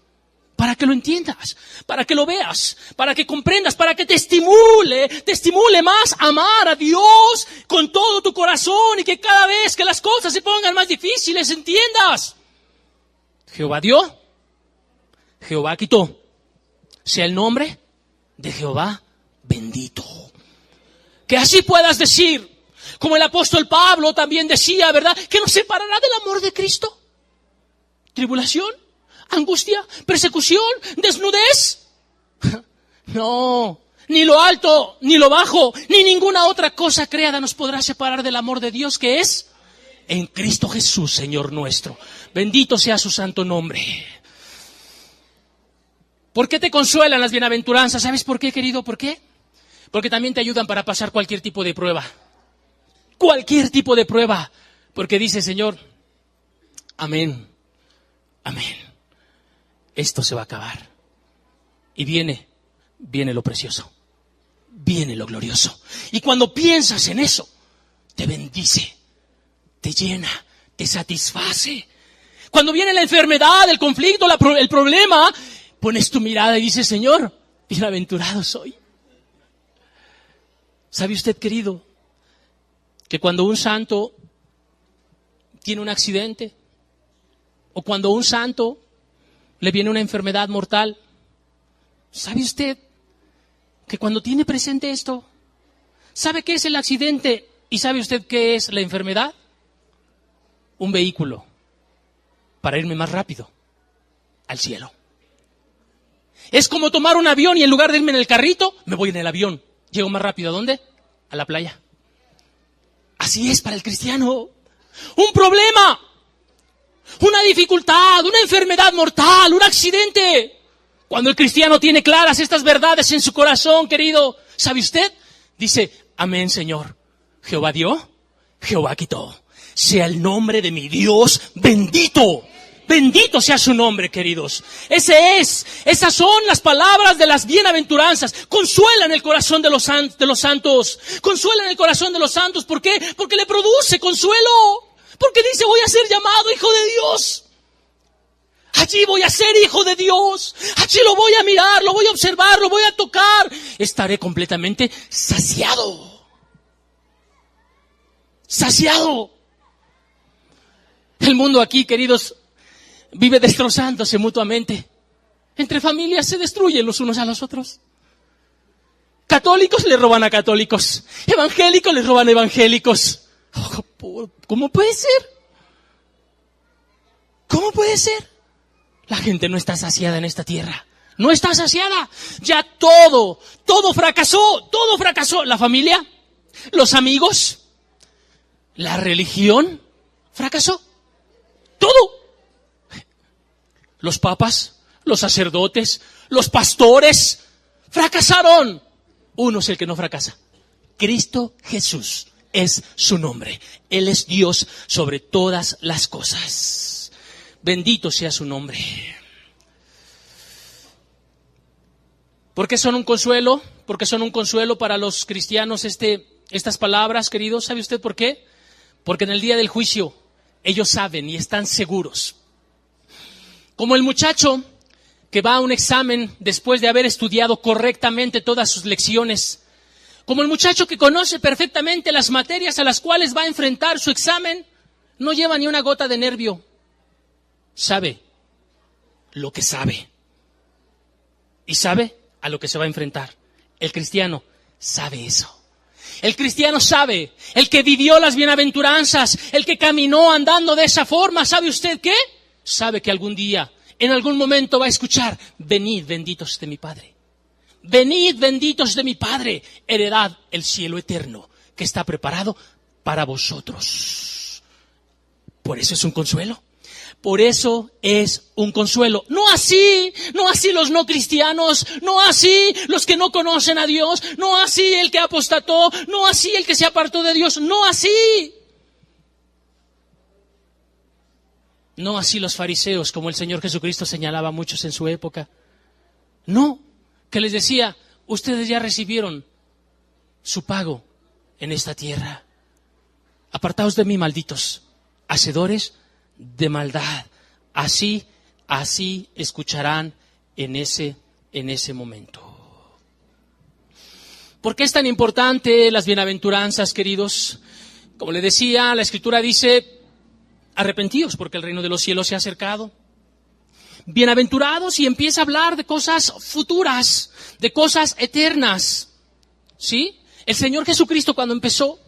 Para que lo entiendas, para que lo veas, para que comprendas, para que te estimule más a amar a Dios con todo tu corazón y que cada vez que las cosas se pongan más difíciles entiendas Jehová dio, Jehová quitó. Sea el nombre de Jehová bendito. Que así puedas decir, como el apóstol Pablo también decía, ¿verdad?, que nos separará del amor de Cristo. Tribulación, angustia, persecución, desnudez. No, ni lo alto, ni lo bajo, ni ninguna otra cosa creada nos podrá separar del amor de Dios, que es en Cristo Jesús, Señor nuestro. Bendito sea su santo nombre. ¿Por qué te consuelan las bienaventuranzas? ¿Sabes por qué, querido? ¿Por qué? Porque también te ayudan para pasar cualquier tipo de prueba. Cualquier tipo de prueba. Porque dice, Señor, amén, amén. Esto se va a acabar. Y viene lo precioso. Viene lo glorioso. Y cuando piensas en eso, te bendice, te llena, te satisface. Cuando viene la enfermedad, el conflicto, el problema, pones tu mirada y dices, Señor, bienaventurado soy. ¿Sabe usted, querido, que cuando un santo tiene un accidente, o cuando a un santo le viene una enfermedad mortal, ¿sabe usted que cuando tiene presente esto, sabe qué es el accidente y sabe usted qué es la enfermedad? Un vehículo para irme más rápido al cielo. Es como tomar un avión y en lugar de irme en el carrito, me voy en el avión. Llego más rápido. ¿A dónde? A la playa. Así es para el cristiano. Un problema, una dificultad, una enfermedad mortal, un accidente. Cuando el cristiano tiene claras estas verdades en su corazón, querido, ¿sabe usted? Dice, amén, Señor. Jehová dio, Jehová quitó. Sea el nombre de mi Dios bendito. Bendito sea su nombre, queridos. Esas son las palabras de las bienaventuranzas. Consuelan el corazón de los santos. Consuelan el corazón de los santos. ¿Por qué? Porque le produce consuelo. Porque dice, voy a ser llamado hijo de Dios. Allí voy a ser hijo de Dios. Allí lo voy a mirar, lo voy a observar, lo voy a tocar. Estaré completamente saciado. Saciado. El mundo aquí, queridos, vive destrozándose mutuamente. Entre familias se destruyen los unos a los otros. Católicos le roban a católicos. Evangélicos le roban a evangélicos. ¿Cómo puede ser? ¿Cómo puede ser? La gente no está saciada en esta tierra. No está saciada. Ya todo fracasó. Todo fracasó. La familia, los amigos, la religión, fracasó. Todo. Los papas, los sacerdotes, los pastores, fracasaron. Uno es el que no fracasa. Cristo Jesús es su nombre. Él es Dios sobre todas las cosas. Bendito sea su nombre. ¿Por qué son un consuelo? Porque son un consuelo para los cristianos estas palabras, queridos. ¿Sabe usted por qué? Porque en el día del juicio ellos saben y están seguros. Como el muchacho que va a un examen después de haber estudiado correctamente todas sus lecciones. Como el muchacho que conoce perfectamente las materias a las cuales va a enfrentar su examen, no lleva ni una gota de nervio. Sabe lo que sabe. Y sabe a lo que se va a enfrentar. El cristiano sabe eso. El cristiano sabe, el que vivió las bienaventuranzas, el que caminó andando de esa forma, ¿sabe usted qué? Sabe que algún día, en algún momento va a escuchar, venid benditos de mi Padre. Venid benditos de mi Padre, heredad el cielo eterno que está preparado para vosotros. Por eso es un consuelo. Por eso es un consuelo. No así los no cristianos, no así los que no conocen a Dios, no así el que apostató, no así el que se apartó de Dios, no así. No así los fariseos, como el Señor Jesucristo señalaba a muchos en su época. No, que les decía, ustedes ya recibieron su pago en esta tierra. Apartaos de mí, malditos, hacedores de maldad. Así escucharán en ese momento. ¿Por qué es tan importante las bienaventuranzas, queridos? Como le decía, la Escritura dice, arrepentíos porque el reino de los cielos se ha acercado. bienaventurados, y empieza a hablar de cosas futuras, de cosas eternas. ¿Sí? El Señor Jesucristo cuando empezó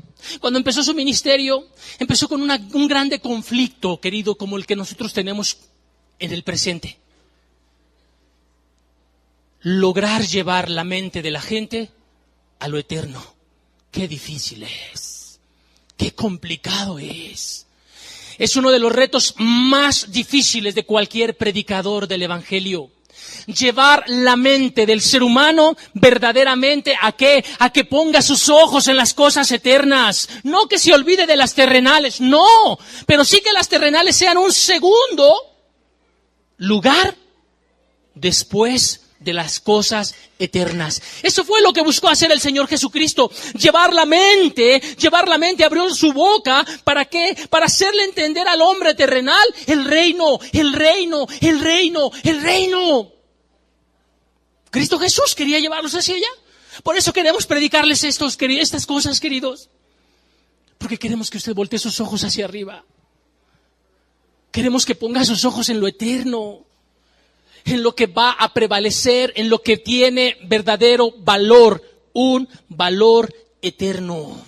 su ministerio, empezó con un grande conflicto, querido, como el que nosotros tenemos en el presente. Lograr llevar la mente de la gente a lo eterno. Qué difícil es. Qué complicado es. Es uno de los retos más difíciles de cualquier predicador del Evangelio. Llevar la mente del ser humano verdaderamente ¿a qué? A que ponga sus ojos en las cosas eternas. No que se olvide de las terrenales, no. Pero sí que las terrenales sean un segundo lugar después de las cosas eternas. Eso fue lo que buscó hacer el Señor Jesucristo. Llevar la mente, abrió su boca. ¿Para qué? Para hacerle entender al hombre terrenal el reino. Cristo Jesús quería llevarlos hacia allá. Por eso queremos predicarles estas cosas, queridos. Porque queremos que usted voltee sus ojos hacia arriba. Queremos que ponga sus ojos en lo eterno, en lo que va a prevalecer, en lo que tiene verdadero valor, un valor eterno,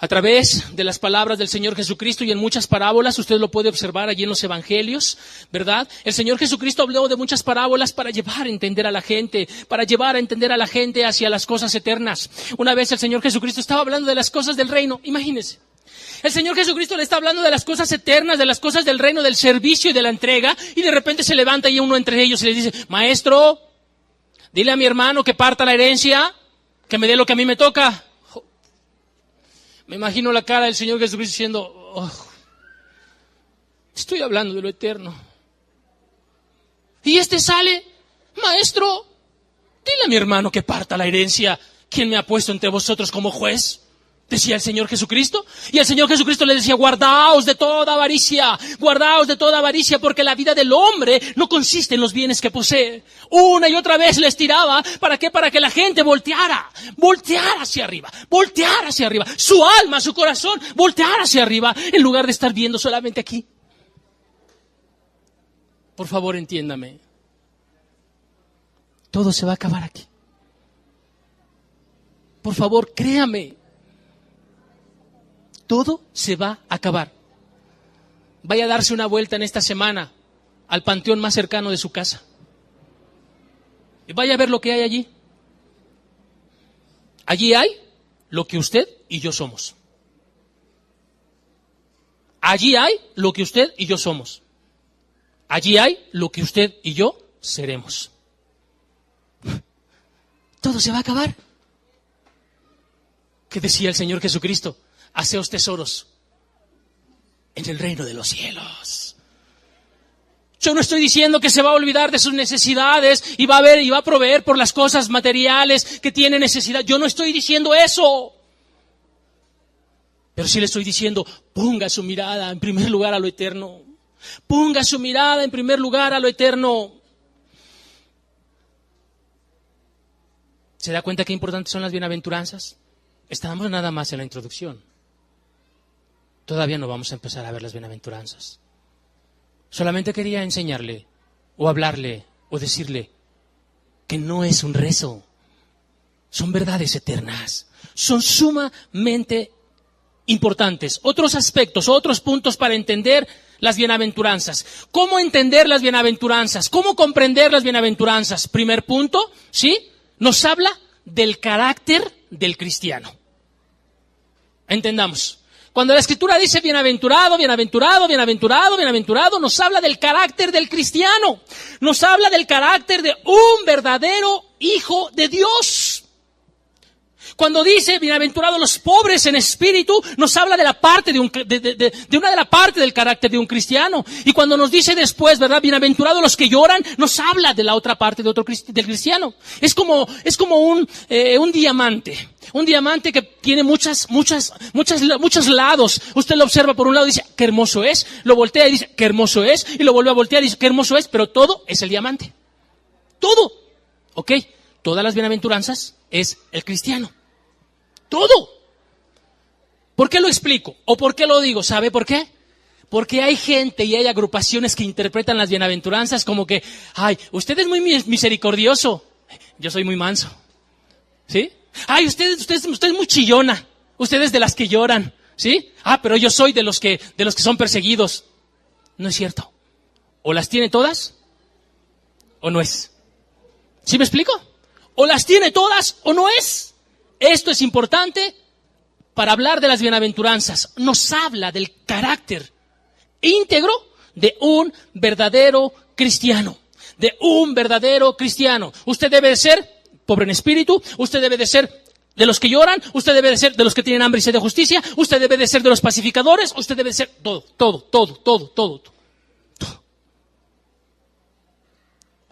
A través de las palabras del Señor Jesucristo y en muchas parábolas, usted lo puede observar allí en los evangelios, ¿verdad? El Señor Jesucristo habló de muchas parábolas para llevar a entender a la gente, hacia las cosas eternas. Una vez el Señor Jesucristo estaba hablando de las cosas del reino, imagínense. El Señor Jesucristo le está hablando de las cosas eternas, de las cosas del reino, del servicio y de la entrega, y de repente se levanta y uno entre ellos y le dice: maestro, dile a mi hermano que parta la herencia, que me dé lo que a mí me toca. Me imagino la cara del Señor Jesucristo diciendo: estoy hablando de lo eterno. Y sale: maestro, dile a mi hermano que parta la herencia. ¿Quién me ha puesto entre vosotros como juez? Decía el Señor Jesucristo. Y el Señor Jesucristo le decía: guardaos de toda avaricia, porque la vida del hombre no consiste en los bienes que posee. Una y otra vez les tiraba, ¿para qué? Para que la gente volteara hacia arriba, su alma, su corazón, volteara hacia arriba, en lugar de estar viendo solamente aquí. Por favor, entiéndame. Todo se va a acabar aquí. Por favor, créame. Todo se va a acabar. Vaya a darse una vuelta en esta semana al panteón más cercano de su casa. Y vaya a ver lo que hay allí. Allí hay lo que usted y yo somos. Allí hay lo que usted y yo somos. Allí hay lo que usted y yo seremos. Todo se va a acabar. ¿Qué decía el Señor Jesucristo? Haceos tesoros en el reino de los cielos. Yo no estoy diciendo que se va a olvidar de sus necesidades y va a proveer por las cosas materiales que tiene necesidad. Yo no estoy diciendo eso. Pero sí le estoy diciendo: ponga su mirada en primer lugar a lo eterno. Ponga su mirada en primer lugar a lo eterno. ¿Se da cuenta qué importantes son las bienaventuranzas? Estamos nada más en la introducción. Todavía no vamos a empezar a ver las bienaventuranzas. Solamente quería enseñarle, o hablarle, o decirle que no es un rezo. Son verdades eternas. Son sumamente importantes. Otros aspectos, otros puntos para entender las bienaventuranzas. ¿Cómo entender las bienaventuranzas? ¿Cómo comprender las bienaventuranzas? Primer punto, ¿sí? Nos habla del carácter del cristiano. Entendamos. Cuando la Escritura dice bienaventurado, nos habla del carácter del cristiano. Nos habla del carácter de un verdadero hijo de Dios. Cuando dice bienaventurados los pobres en espíritu, nos habla de la parte de una de la parte del carácter de un cristiano. Y cuando nos dice después, ¿verdad? Bienaventurados los que lloran, nos habla de la otra parte del cristiano. Es como un diamante. Un diamante que tiene muchos lados. Usted lo observa por un lado y dice: qué hermoso es. Lo voltea y dice: qué hermoso es. Y lo vuelve a voltear y dice: qué hermoso es. Pero todo es el diamante. Todo. ¿Ok? Todas las bienaventuranzas es el cristiano. Todo. ¿Por qué lo explico? ¿O por qué lo digo? ¿Sabe por qué? Porque hay gente y hay agrupaciones que interpretan las bienaventuranzas como que, ay, usted es muy misericordioso, yo soy muy manso. ¿Sí? Ay, usted es muy chillona, usted es de las que lloran. ¿Sí? Ah, pero yo soy de los que son perseguidos. No es cierto. O las tiene todas, o no es. ¿Sí me explico? O las tiene todas, o no es. Esto es importante para hablar de las bienaventuranzas. Nos habla del carácter íntegro de un verdadero cristiano. De un verdadero cristiano. Usted debe de ser pobre en espíritu, usted debe de ser de los que lloran, usted debe de ser de los que tienen hambre y sed de justicia, usted debe de ser de los pacificadores, usted debe de ser todo.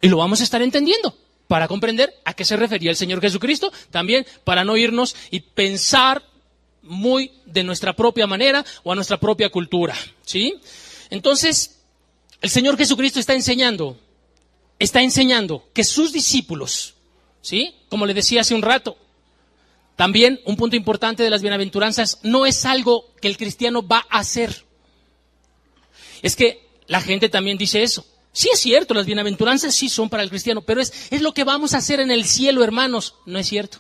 Y lo vamos a estar entendiendo para comprender a qué se refería el Señor Jesucristo, también para no irnos y pensar muy de nuestra propia manera o a nuestra propia cultura, ¿sí? Entonces, el Señor Jesucristo está enseñando que sus discípulos, ¿sí? Como le decía hace un rato, también un punto importante de las bienaventuranzas no es algo que el cristiano va a hacer. Es que la gente también dice eso. Sí es cierto, las bienaventuranzas sí son para el cristiano, pero es lo que vamos a hacer en el cielo, hermanos. No es cierto.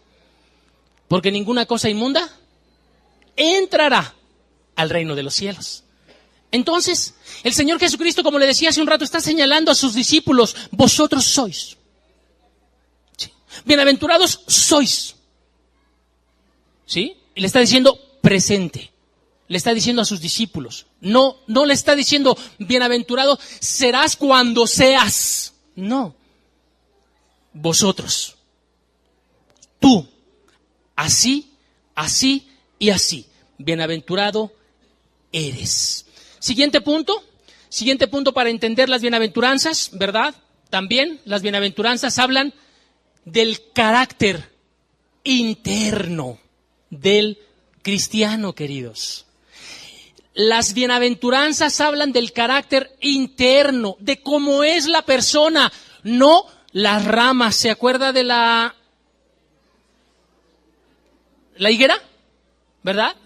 Porque ninguna cosa inmunda entrará al reino de los cielos. Entonces, el Señor Jesucristo, como le decía hace un rato, está señalando a sus discípulos, vosotros sois. ¿Sí? Bienaventurados sois. ¿Sí? Y le está diciendo presente. Le está diciendo a sus discípulos. No le está diciendo bienaventurado serás cuando seas. No. Vosotros. Tú. Así, así y así. Bienaventurado eres. Siguiente punto para entender las bienaventuranzas, ¿verdad? También las bienaventuranzas hablan del carácter interno del cristiano, queridos. Las bienaventuranzas hablan del carácter interno, de cómo es la persona, no las ramas. ¿Se acuerda de la higuera? ¿Verdad?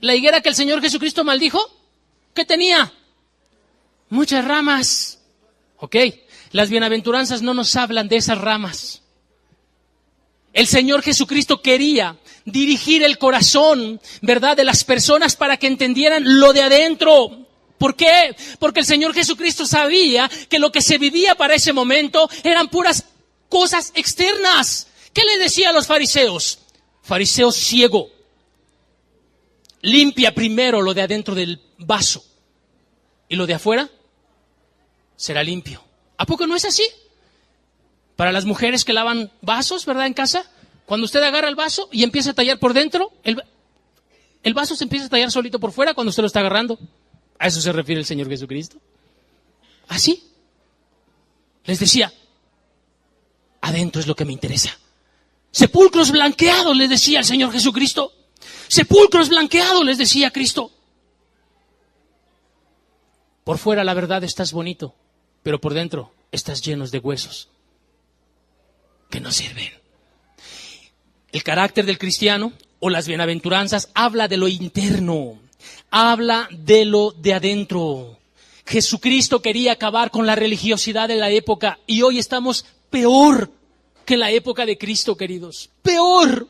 La higuera que el Señor Jesucristo maldijo, ¿qué tenía? Muchas ramas. Ok, las bienaventuranzas no nos hablan de esas ramas. El Señor Jesucristo quería dirigir el corazón, ¿verdad?, de las personas para que entendieran lo de adentro. ¿Por qué? Porque el Señor Jesucristo sabía que lo que se vivía para ese momento eran puras cosas externas. ¿Qué le decía a los fariseos? Fariseo ciego, limpia primero lo de adentro del vaso y lo de afuera será limpio. ¿A poco no es así? Para las mujeres que lavan vasos, ¿verdad?, en casa, cuando usted agarra el vaso y empieza a tallar por dentro, el vaso se empieza a tallar solito por fuera cuando usted lo está agarrando. ¿A eso se refiere el Señor Jesucristo? Así. Les decía, adentro es lo que me interesa. Sepulcros blanqueados, les decía el Señor Jesucristo. Sepulcros blanqueados, les decía Cristo. Por fuera, la verdad, estás bonito, pero por dentro estás llenos de huesos que no sirven. El carácter del cristiano o las bienaventuranzas habla de lo interno, habla de lo de adentro. Jesucristo quería acabar con la religiosidad de la época y hoy estamos peor que en la época de Cristo, queridos. Peor.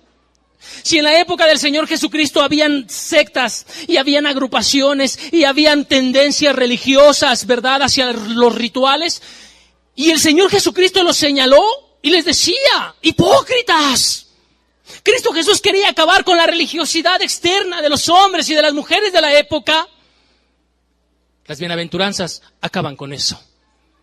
Si en la época del Señor Jesucristo habían sectas y habían agrupaciones y habían tendencias religiosas, ¿verdad?, hacia los rituales, y el Señor Jesucristo los señaló y les decía, hipócritas. Cristo Jesús quería acabar con la religiosidad externa de los hombres y de las mujeres de la época. Las bienaventuranzas acaban con eso.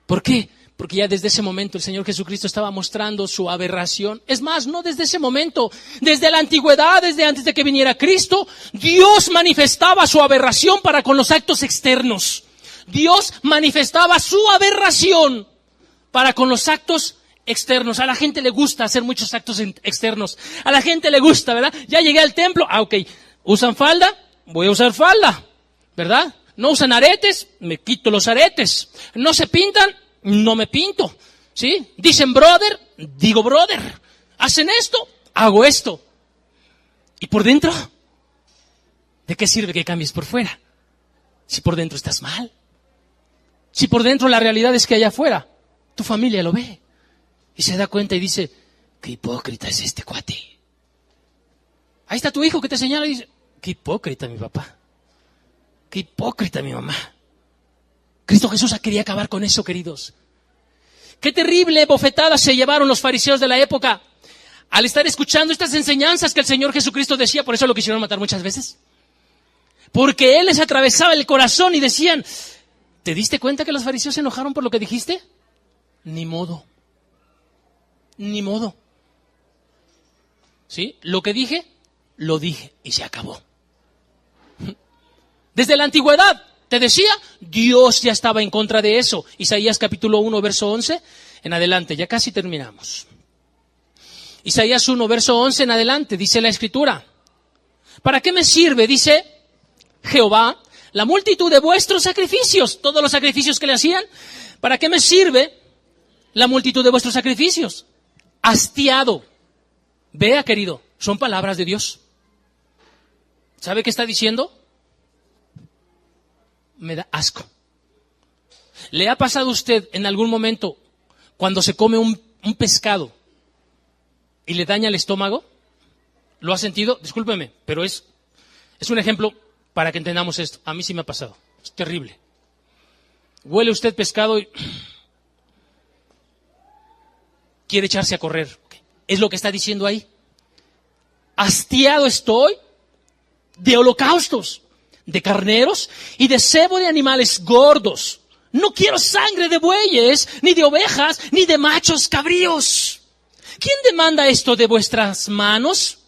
¿Por qué? Porque ya desde ese momento el Señor Jesucristo estaba mostrando su aberración. Es más, no desde ese momento, desde la antigüedad, desde antes de que viniera Cristo, Dios manifestaba su aberración para con los actos externos. Dios manifestaba su aberración para con los actos externos. A la gente le gusta hacer muchos actos externos. A la gente le gusta, ¿verdad? Ya llegué al templo, ok, ¿usan falda? Voy a usar falda, ¿verdad? No usan aretes, me quito los aretes. No se pintan, no me pinto, ¿sí? Dicen brother, digo brother. Hacen esto, hago esto. ¿Y por dentro? ¿De qué sirve que cambies por fuera? Si por dentro estás mal. Si por dentro la realidad es que allá afuera tu familia lo ve y se da cuenta y dice, qué hipócrita es este cuate. Ahí está tu hijo que te señala y dice, qué hipócrita mi papá. Qué hipócrita mi mamá. Cristo Jesús quería acabar con eso, queridos. Qué terrible bofetada se llevaron los fariseos de la época al estar escuchando estas enseñanzas que el Señor Jesucristo decía. Por eso lo quisieron matar muchas veces. Porque Él les atravesaba el corazón y decían, ¿te diste cuenta que los fariseos se enojaron por lo que dijiste? Ni modo. Ni modo. ¿Sí? Lo que dije, lo dije y se acabó. Desde la antigüedad, te decía, Dios ya estaba en contra de eso. Isaías capítulo 1, verso 11, en adelante, ya casi terminamos. Isaías 1, verso 11 en adelante, dice la Escritura. ¿Para qué me sirve, dice Jehová, la multitud de vuestros sacrificios? Todos los sacrificios que le hacían. ¿Para qué me sirve la multitud de vuestros sacrificios? Hastiado. Vea, querido, son palabras de Dios. ¿Sabe qué está diciendo? Me da asco. ¿Le ha pasado a usted en algún momento cuando se come un pescado y le daña el estómago? ¿Lo ha sentido? Discúlpeme, pero es un ejemplo para que entendamos esto. A mí sí me ha pasado. Es terrible. Huele usted pescado y quiere echarse a correr. Es lo que está diciendo ahí. Hastiado estoy de holocaustos, de carneros y de cebo de animales gordos. No quiero sangre de bueyes, ni de ovejas, ni de machos cabríos. ¿Quién demanda esto de vuestras manos?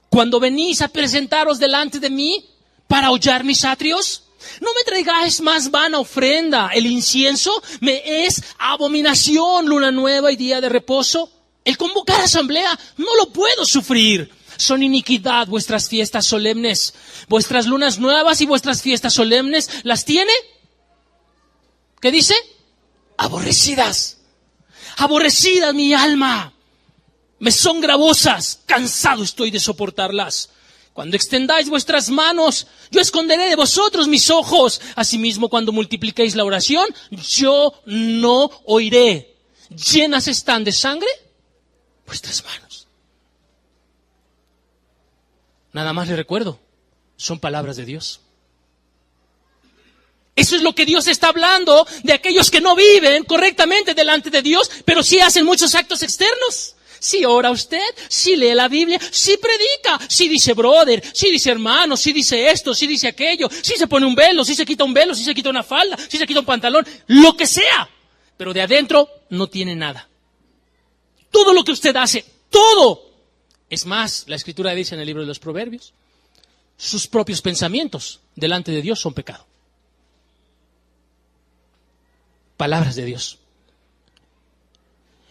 Cuando venís a presentaros delante de mí para hollar mis atrios, no me traigáis más vana ofrenda. El incienso me es abominación, luna nueva y día de reposo. El convocar asamblea no lo puedo sufrir. Son iniquidad vuestras fiestas solemnes. Vuestras lunas nuevas y vuestras fiestas solemnes, ¿las tiene? ¿Qué dice? Aborrecidas. Aborrecidas mi alma. Me son gravosas. Cansado estoy de soportarlas. Cuando extendáis vuestras manos, yo esconderé de vosotros mis ojos. Asimismo, cuando multipliquéis la oración, yo no oiré. ¿Llenas están de sangre vuestras manos? Nada más le recuerdo, son palabras de Dios. Eso es lo que Dios está hablando de aquellos que no viven correctamente delante de Dios, pero sí hacen muchos actos externos. Si ora usted, si lee la Biblia, si predica, si dice brother, si dice hermano, si dice esto, si dice aquello, si se pone un velo, si se quita un velo, si se quita una falda, si se quita un pantalón, lo que sea. Pero de adentro no tiene nada. Todo lo que usted hace, todo. Es más, la Escritura dice en el libro de los Proverbios, sus propios pensamientos delante de Dios son pecado. Palabras de Dios.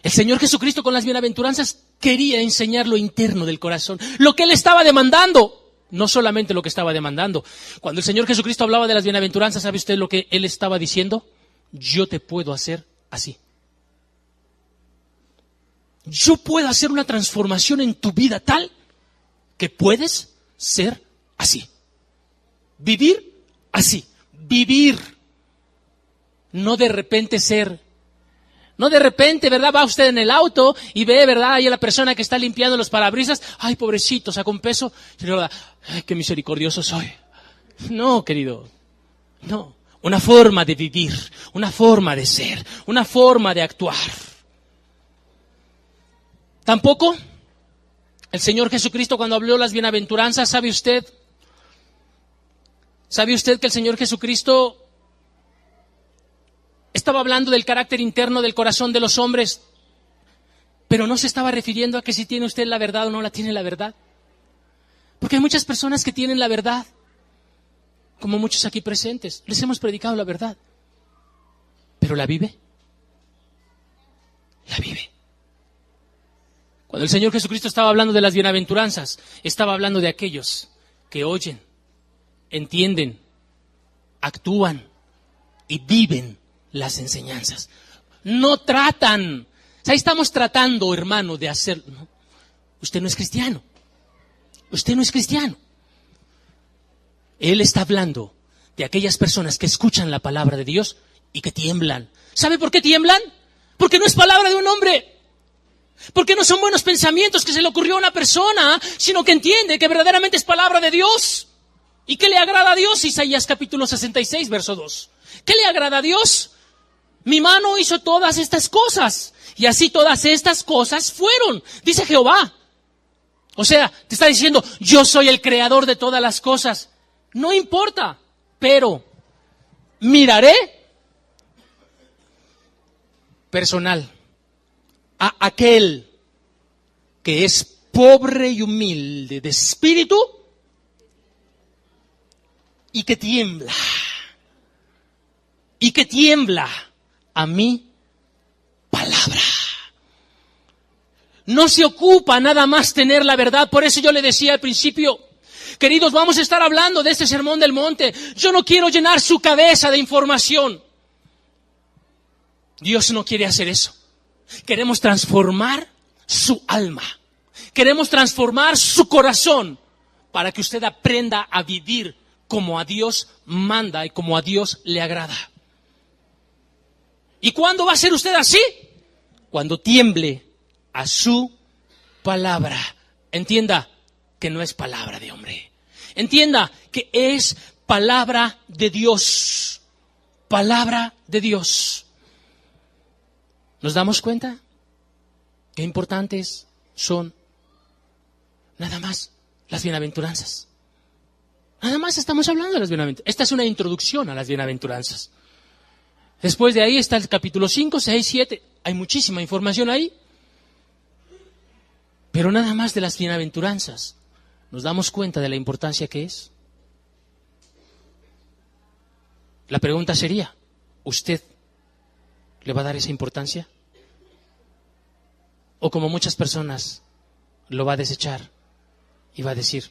El Señor Jesucristo con las bienaventuranzas quería enseñar lo interno del corazón, lo que Él estaba demandando, no solamente lo que estaba demandando. Cuando el Señor Jesucristo hablaba de las bienaventuranzas, ¿sabe usted lo que Él estaba diciendo? Yo te puedo hacer así. Yo puedo hacer una transformación en tu vida tal que puedes ser así. Vivir así. Vivir. No de repente ser. No de repente, ¿verdad? Va usted en el auto y ve, ¿verdad? Ahí a la persona que está limpiando los parabrisas. Ay, pobrecito, sacó un peso. Ay, qué misericordioso soy. No, querido. No. Una forma de vivir. Una forma de ser. Una forma de actuar. Tampoco el Señor Jesucristo cuando habló las bienaventuranzas, ¿sabe usted que el Señor Jesucristo estaba hablando del carácter interno del corazón de los hombres, pero no se estaba refiriendo a que si tiene usted la verdad o no la tiene la verdad? Porque hay muchas personas que tienen la verdad, como muchos aquí presentes. Les hemos predicado la verdad, pero ¿la vive? La vive. Cuando el Señor Jesucristo estaba hablando de las bienaventuranzas, estaba hablando de aquellos que oyen, entienden, actúan y viven las enseñanzas. No tratan. Ahí estamos tratando, hermano, de hacer. No. Usted no es cristiano. Usted no es cristiano. Él está hablando de aquellas personas que escuchan la palabra de Dios y que tiemblan. ¿Sabe por qué tiemblan? Porque no es palabra de un hombre. Porque no son buenos pensamientos que se le ocurrió a una persona, sino que entiende que verdaderamente es palabra de Dios. ¿Y qué le agrada a Dios? Isaías capítulo 66, verso 2. ¿Qué le agrada a Dios? Mi mano hizo todas estas cosas, y así todas estas cosas fueron, dice Jehová. O sea, te está diciendo, yo soy el creador de todas las cosas. No importa, pero miraré personal a aquel que es pobre y humilde de espíritu y que tiembla a mi palabra. No se ocupa nada más tener la verdad. Por eso yo le decía al principio, queridos, vamos a estar hablando de este sermón del monte. Yo no quiero llenar su cabeza de información. Dios no quiere hacer eso. Queremos transformar su alma. Queremos transformar su corazón para que usted aprenda a vivir como a Dios manda y como a Dios le agrada. ¿Y cuándo va a ser usted así? Cuando tiemble a su palabra. Entienda que no es palabra de hombre. Entienda que es palabra de Dios. Palabra de Dios. ¿Nos damos cuenta? Qué importantes son nada más las bienaventuranzas. Nada más estamos hablando de las bienaventuranzas. Esta es una introducción a las bienaventuranzas. Después de ahí está el capítulo 5, 6, 7. Hay muchísima información ahí. Pero nada más de las bienaventuranzas nos damos cuenta de la importancia que es. La pregunta sería, ¿usted le va a dar esa importancia? ¿O como muchas personas lo va a desechar y va a decir,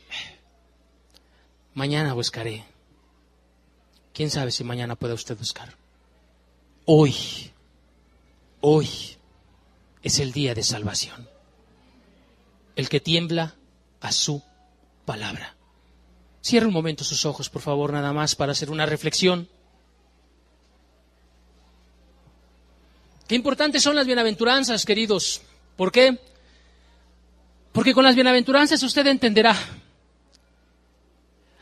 mañana buscaré? ¿Quién sabe si mañana puede usted buscar? Hoy es el día de salvación. El que tiembla a su palabra. Cierre un momento sus ojos, por favor, nada más para hacer una reflexión. Qué importantes son las bienaventuranzas, queridos. ¿Por qué? Porque con las bienaventuranzas usted entenderá.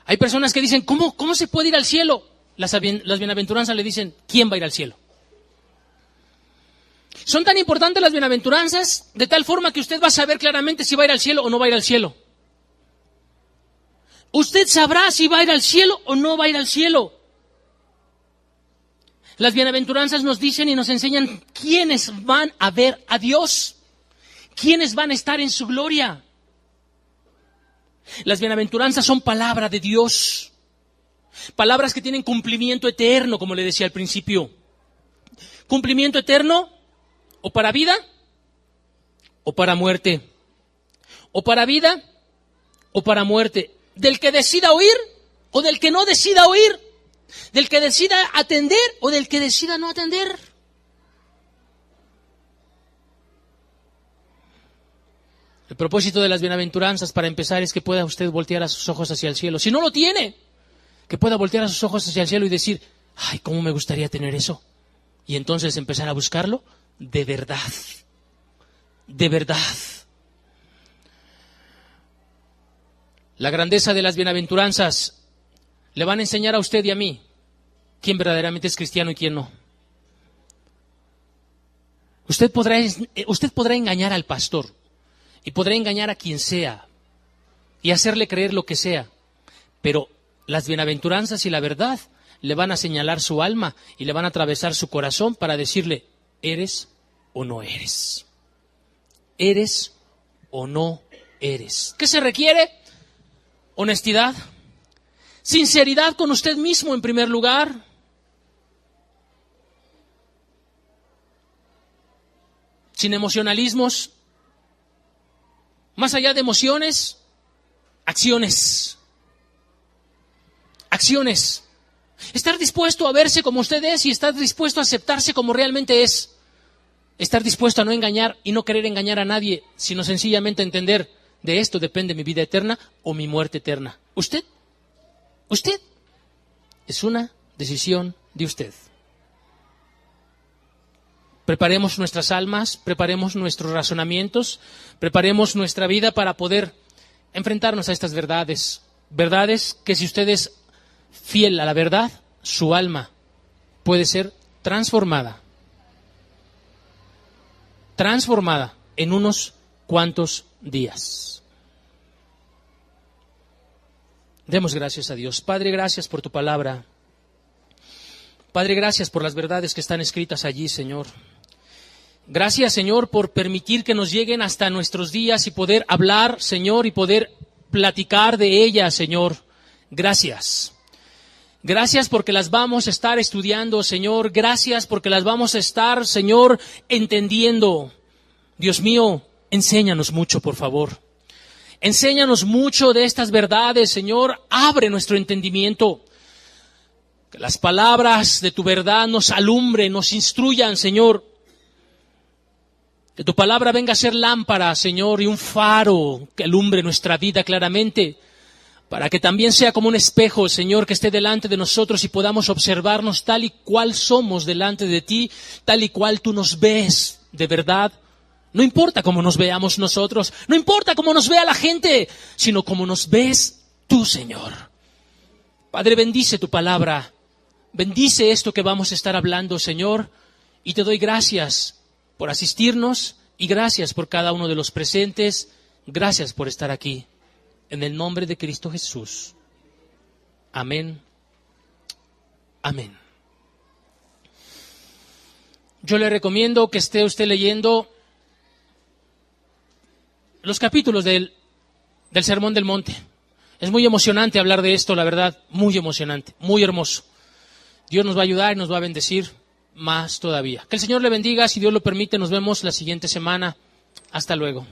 Hay personas que dicen, ¿cómo se puede ir al cielo? Las bienaventuranzas le dicen, ¿quién va a ir al cielo? Son tan importantes las bienaventuranzas de tal forma que usted va a saber claramente si va a ir al cielo o no va a ir al cielo. Usted sabrá si va a ir al cielo o no va a ir al cielo. Las bienaventuranzas nos dicen y nos enseñan quiénes van a ver a Dios, quiénes van a estar en su gloria. Las bienaventuranzas son palabra de Dios, palabras que tienen cumplimiento eterno, como le decía al principio. Cumplimiento eterno, o para vida, o para muerte. O para vida, o para muerte. Del que decida oír, o del que no decida oír. Del que decida atender, o del que decida no atender. El propósito de las bienaventuranzas, para empezar, es que pueda usted voltear a sus ojos hacia el cielo. Si no lo tiene, que pueda voltear a sus ojos hacia el cielo y decir, ay, cómo me gustaría tener eso. Y entonces empezar a buscarlo de verdad. De verdad. La grandeza de las bienaventuranzas le van a enseñar a usted y a mí quién verdaderamente es cristiano y quién no. Usted podrá engañar al pastor y podrá engañar a quien sea y hacerle creer lo que sea, pero las bienaventuranzas y la verdad le van a señalar su alma y le van a atravesar su corazón para decirle, ¿eres o no eres? ¿Eres o no eres? ¿Qué se requiere? Honestidad, sinceridad con usted mismo en primer lugar. Sin emocionalismos, más allá de emociones, acciones. Acciones. Estar dispuesto a verse como usted es y estar dispuesto a aceptarse como realmente es. Estar dispuesto a no engañar y no querer engañar a nadie, sino sencillamente entender, de esto depende mi vida eterna o mi muerte eterna. ¿Usted? Es una decisión de usted. Preparemos nuestras almas, preparemos nuestros razonamientos, preparemos nuestra vida para poder enfrentarnos a estas verdades. Verdades que si usted es fiel a la verdad, su alma puede ser transformada en unos cuantos días. Demos gracias a Dios. Padre, gracias por tu palabra. Padre, gracias por las verdades que están escritas allí, Señor. Gracias, Señor, por permitir que nos lleguen hasta nuestros días y poder hablar, Señor, y poder platicar de ellas, Señor. Gracias. Gracias porque las vamos a estar estudiando, Señor. Gracias porque las vamos a estar, Señor, entendiendo. Dios mío, enséñanos mucho, por favor. Enséñanos mucho de estas verdades, Señor. Abre nuestro entendimiento. Que las palabras de tu verdad nos alumbren, nos instruyan, Señor. Que tu palabra venga a ser lámpara, Señor, y un faro que alumbre nuestra vida claramente, para que también sea como un espejo, Señor, que esté delante de nosotros y podamos observarnos tal y cual somos delante de ti, tal y cual tú nos ves de verdad. No importa cómo nos veamos nosotros, no importa cómo nos vea la gente, sino cómo nos ves tú, Señor. Padre, bendice tu palabra, bendice esto que vamos a estar hablando, Señor, y te doy gracias por asistirnos y gracias por cada uno de los presentes. Gracias por estar aquí. En el nombre de Cristo Jesús. Amén. Amén. Yo le recomiendo que esté usted leyendo los capítulos del Sermón del Monte. Es muy emocionante hablar de esto, la verdad, muy emocionante, muy hermoso. Dios nos va a ayudar y nos va a bendecir más todavía. Que el Señor le bendiga, si Dios lo permite, nos vemos la siguiente semana. Hasta luego.